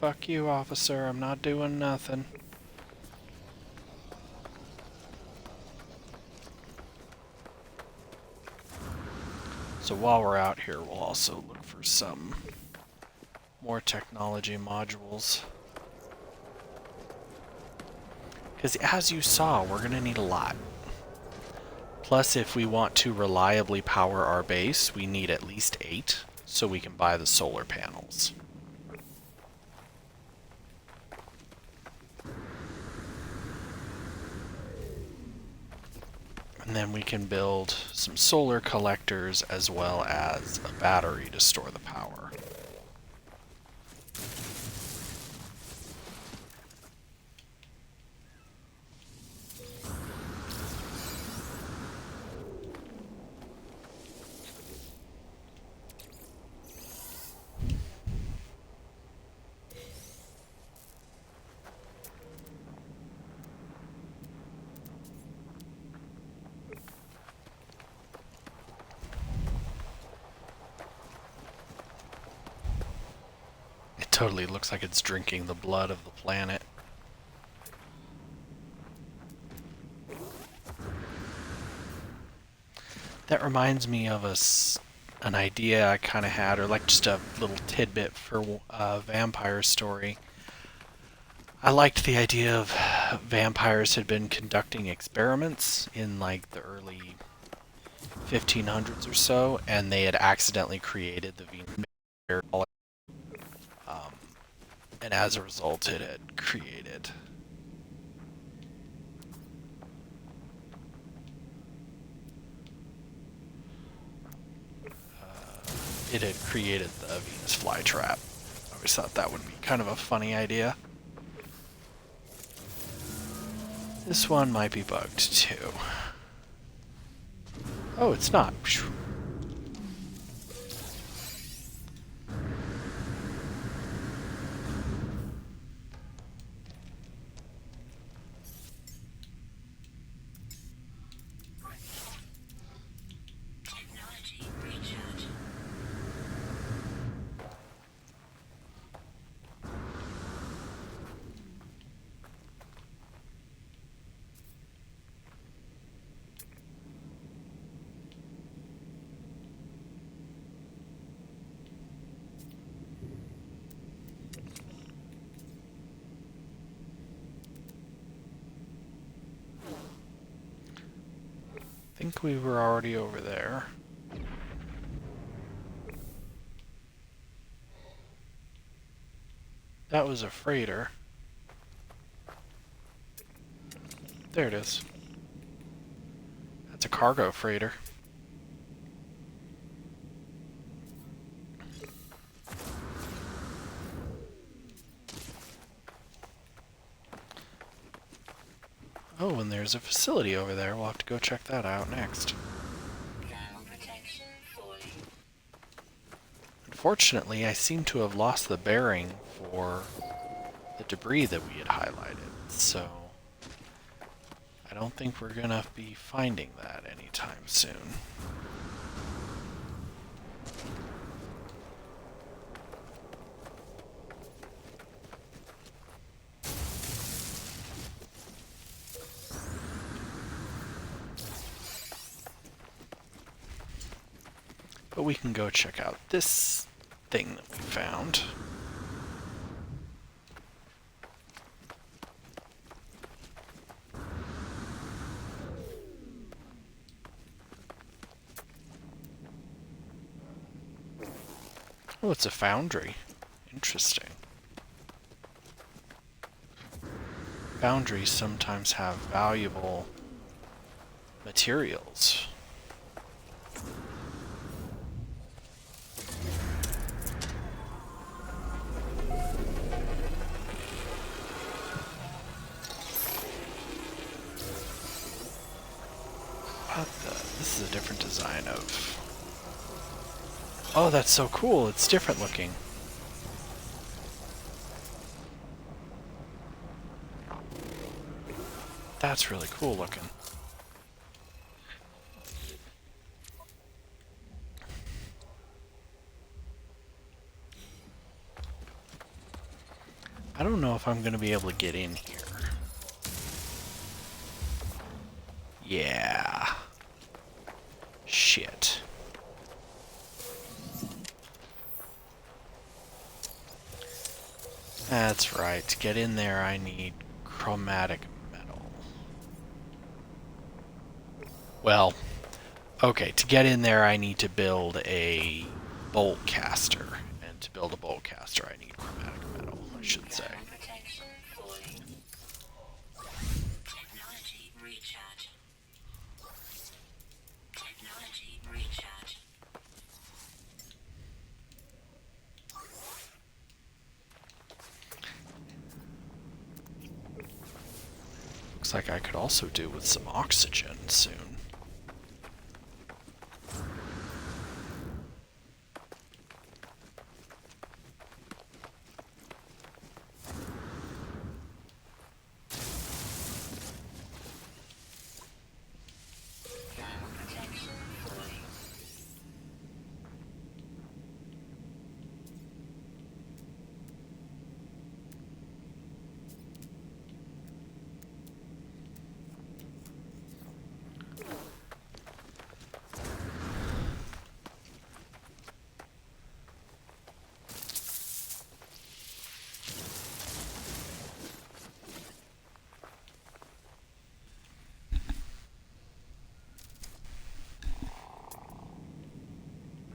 Fuck you, officer, I'm not doing nothing. So while we're out here, we'll also look for some more technology modules. Because as you saw, we're going to need a lot. Plus, if we want to reliably power our base, we need at least 8, so we can buy the solar panels. And then we can build some solar collectors as well as a battery to store the power. Totally looks like it's drinking the blood of the planet. That reminds me of an idea I kind of had, or like just a little tidbit for a vampire story. I liked the idea of vampires had been conducting experiments in like the early 1500s or so, and they had accidentally created the Venus vampire. And as a result, it had created the Venus flytrap. I always thought that would be kind of a funny idea. This one might be bugged too. Oh, it's not. I think we were already over there. That was a freighter. There it is. That's a cargo freighter. Oh, and there's a facility over there. We'll have to go check that out next. Unfortunately, I seem to have lost the bearing for the debris that we had highlighted, so I don't think we're gonna be finding that anytime soon. But we can go check out this thing that we found. Oh, it's a foundry. Interesting. Foundries sometimes have valuable materials. What the? This is a different design of... Oh, that's so cool. It's different looking. That's really cool looking. I don't know if I'm going to be able to get in here. Yeah. Shit. That's right. To get in there, I need chromatic metal. Well, okay, to get in there, I need to build a bolt caster. And to build a bolt caster, I need chromatic metal, I should say. Protection falling. Technology recharge. Technology recharge. Looks like I could also do with some oxygen soon. Protection falling.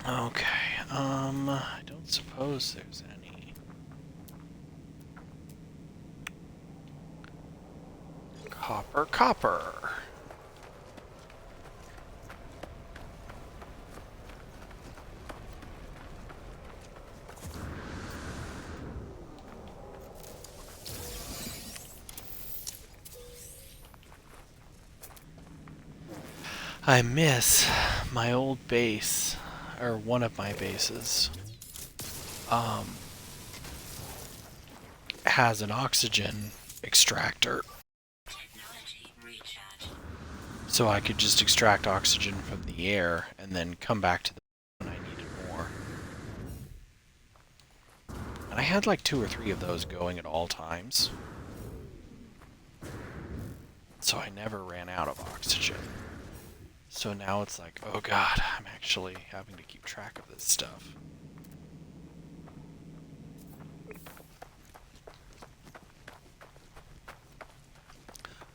Okay, I don't suppose there's any. Copper. I miss my old base, or one of my bases. Has an oxygen extractor, Technology recharge. so I could just extract oxygen from the air and then come back to the when I needed more. And I had like 2 or 3 of those going at all times, so I never ran out of oxygen. So now it's like, oh god, I'm actually having to keep track of this stuff.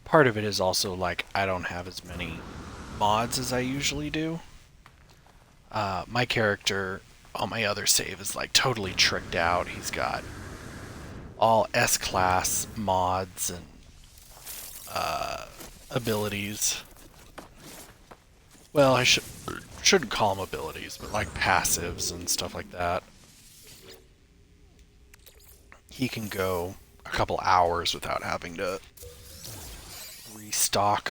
Part of it is also like I don't have as many mods as I usually do. My character on my other save is like totally tricked out. He's got all S-class mods and abilities. Well, I shouldn't call them abilities, but like passives and stuff like that. He can go a couple hours without having to restock.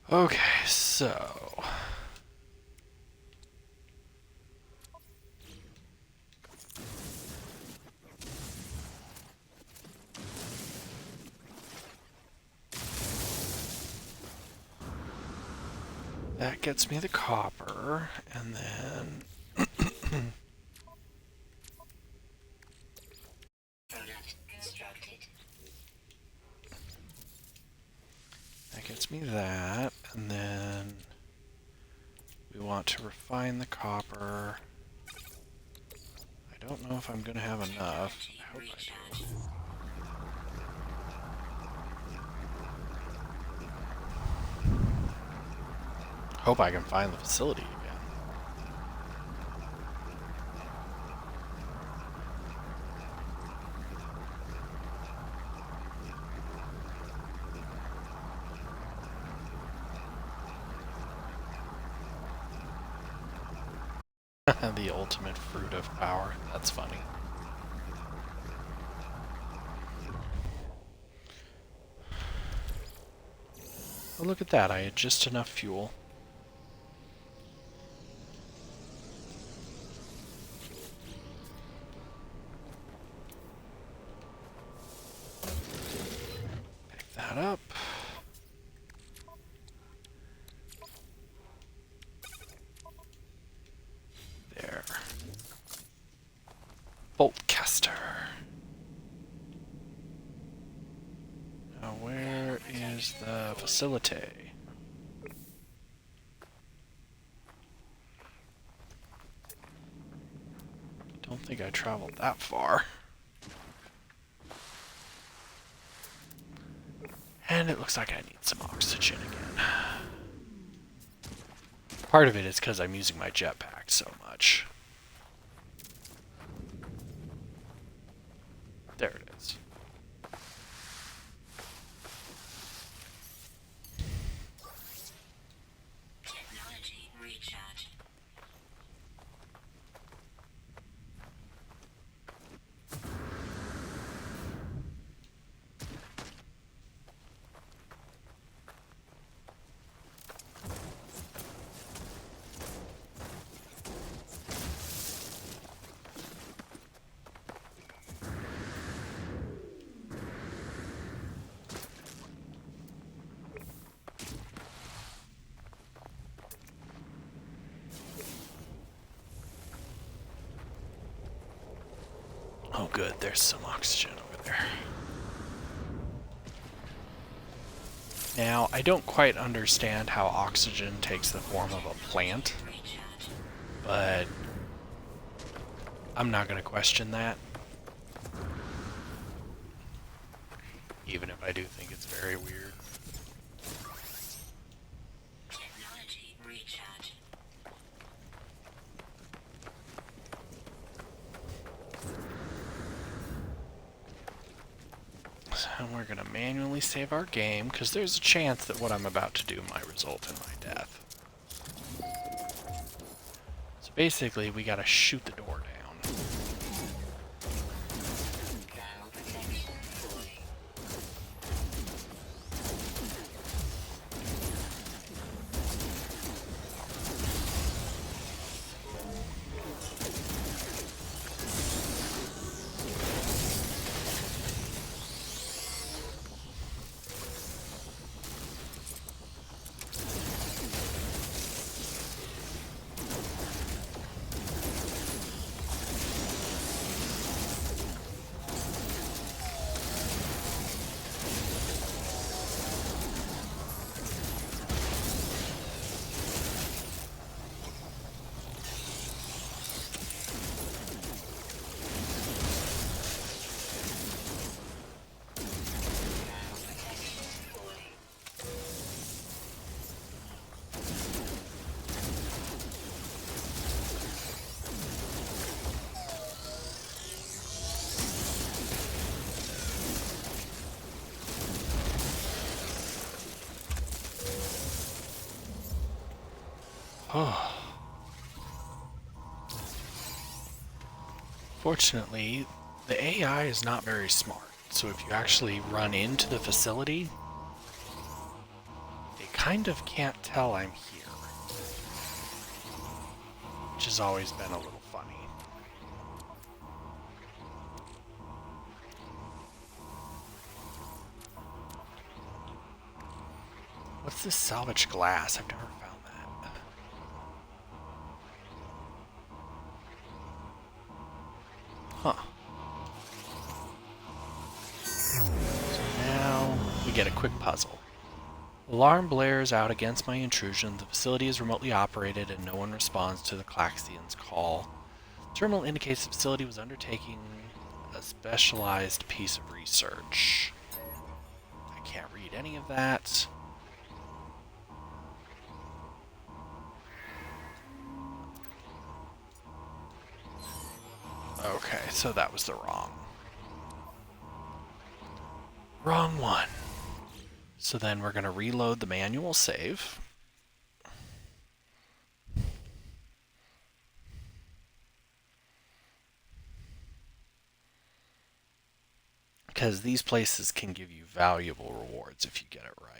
Okay, so that gets me the copper, and then Product constructed. that gets me that, and then we want to refine the copper. I don't know if I'm going to have enough. I hope I do. Hope I can find the facility again. The ultimate fruit of power. That's funny. Oh, look at that. I had just enough fuel. Pick that up. There. Boltcaster. Now where is the facility? Don't think I traveled that far. And it looks like I need some oxygen again. Part of it is because I'm using my jetpack so much. There it is. Technology recharge. Oh good, there's some oxygen over there. Now, I don't quite understand how oxygen takes the form of a plant, Recharge. but I'm not going to question that. Even if I do think it's very weird. Technology recharge. So we're going to manually save our game, because there's a chance that what I'm about to do might result in my death. So basically, we got to shoot the door down. Thermal protection fully. Thermal protection fully. Oh. Fortunately, the AI is not very smart, so if you actually run into the facility, they kind of can't tell I'm here. Which has always been a little funny. What's this salvaged glass? I've never found that. Huh. So now we get a quick puzzle. Alarm blares out against my intrusion. The facility is remotely operated and no one responds to the Klaxian's call. The terminal indicates the facility was undertaking a specialized piece of research. I can't read any of that. Okay, so that was the wrong one. So then we're going to reload the manual save. Because these places can give you valuable rewards if you get it right.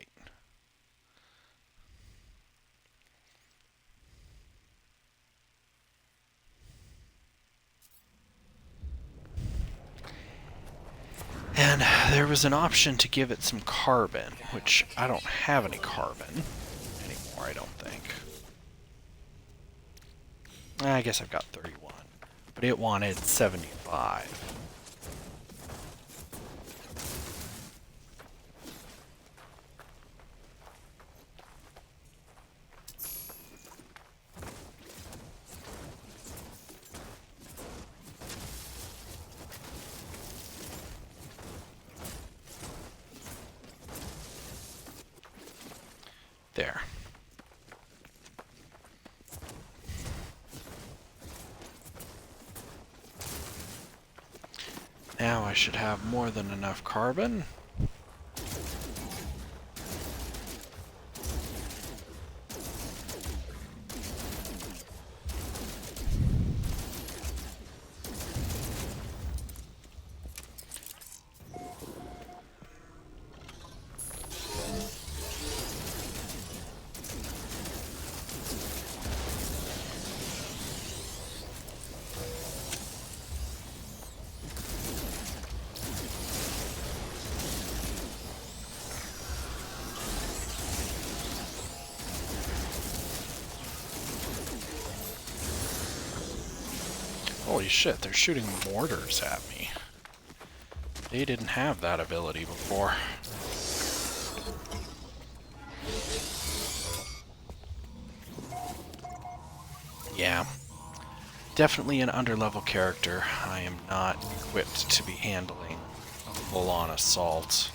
And there was an option to give it some carbon, which I don't have any carbon anymore, I don't think. I guess I've got 31, but it wanted 75. There. Now I should have more than enough carbon. Holy shit, they're shooting mortars at me. They didn't have that ability before. Yeah. Definitely an underlevel character. I am not equipped to be handling a full-on assault.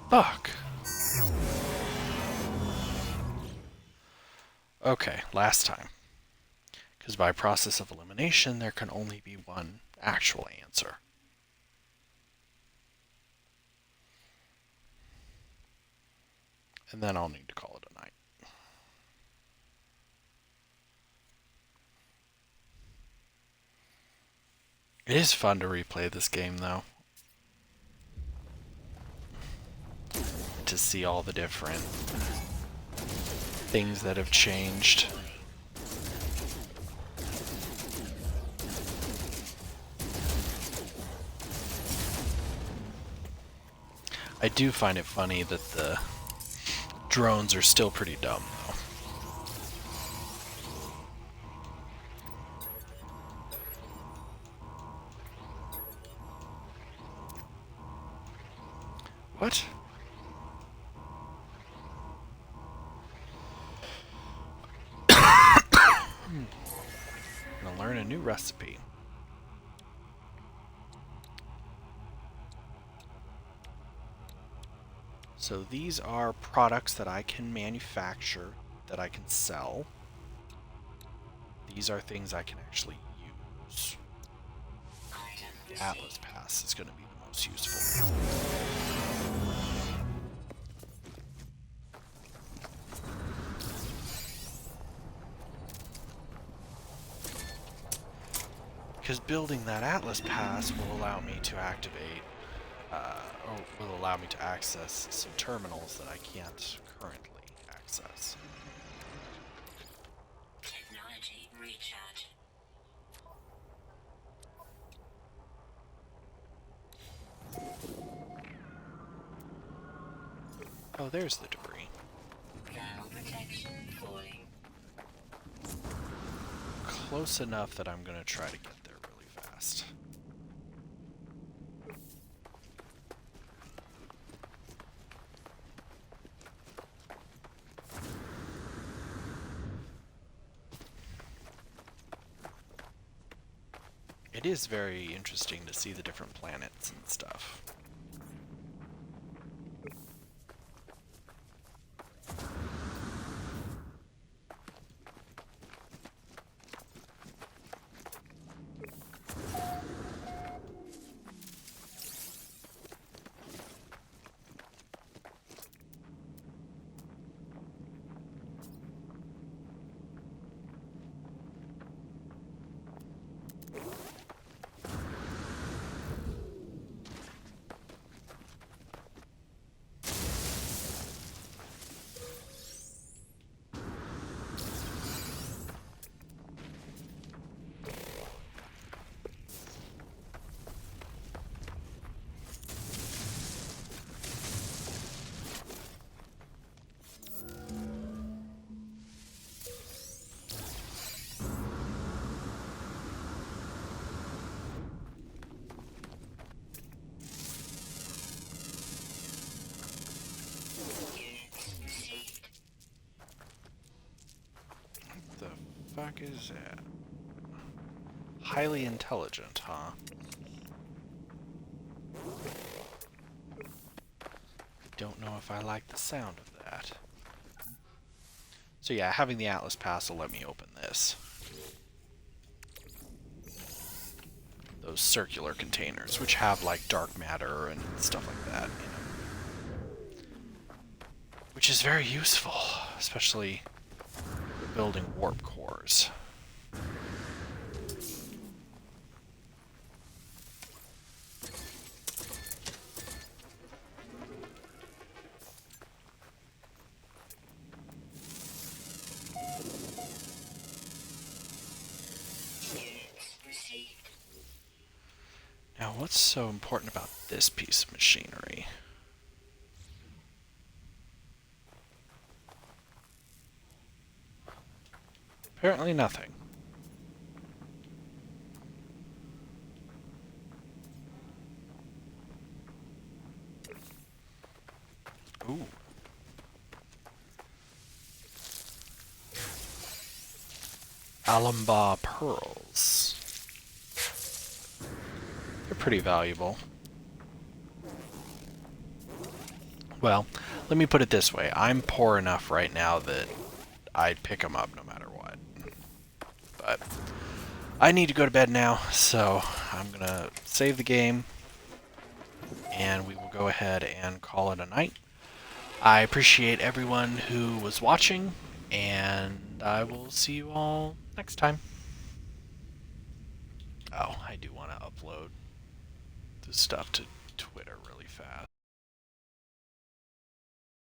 Fuck. Okay, last time. Because by process of elimination, there can only be one actual answer. And then I'll need to call it a night. It is fun to replay this game, though. To see all the different things that have changed. I do find it funny that the drones are still pretty dumb, though. What? Gonna learn a new recipe. So these are products that I can manufacture, that I can sell. These are things I can actually use. The Atlas Pass is going to be the most useful. Because building that Atlas Pass will allow me to activate, or will allow me to access some terminals that I can't currently access. Technology recharge. Oh, there's the debris. Thermal protection falling. Close enough that I'm going to try to get there really fast. It is very interesting to see the different planets and stuff. The fuck is that? Highly intelligent, huh? Don't know if I like the sound of that. So yeah, having the Atlas Pass will let me open this. Those circular containers, which have like dark matter and stuff like that, you know. Which is very useful, especially building warp cores. Now, what's so important about this piece of machinery? Apparently nothing. Ooh. Alumbar pearls. They're pretty valuable. Well, let me put it this way. I'm poor enough right now that I'd pick them up no matter what. But I need to go to bed now, so I'm going to save the game, and we will go ahead and call it a night. I appreciate everyone who was watching, and I will see you all next time. Oh, I do want to upload the stuff to Twitter really fast.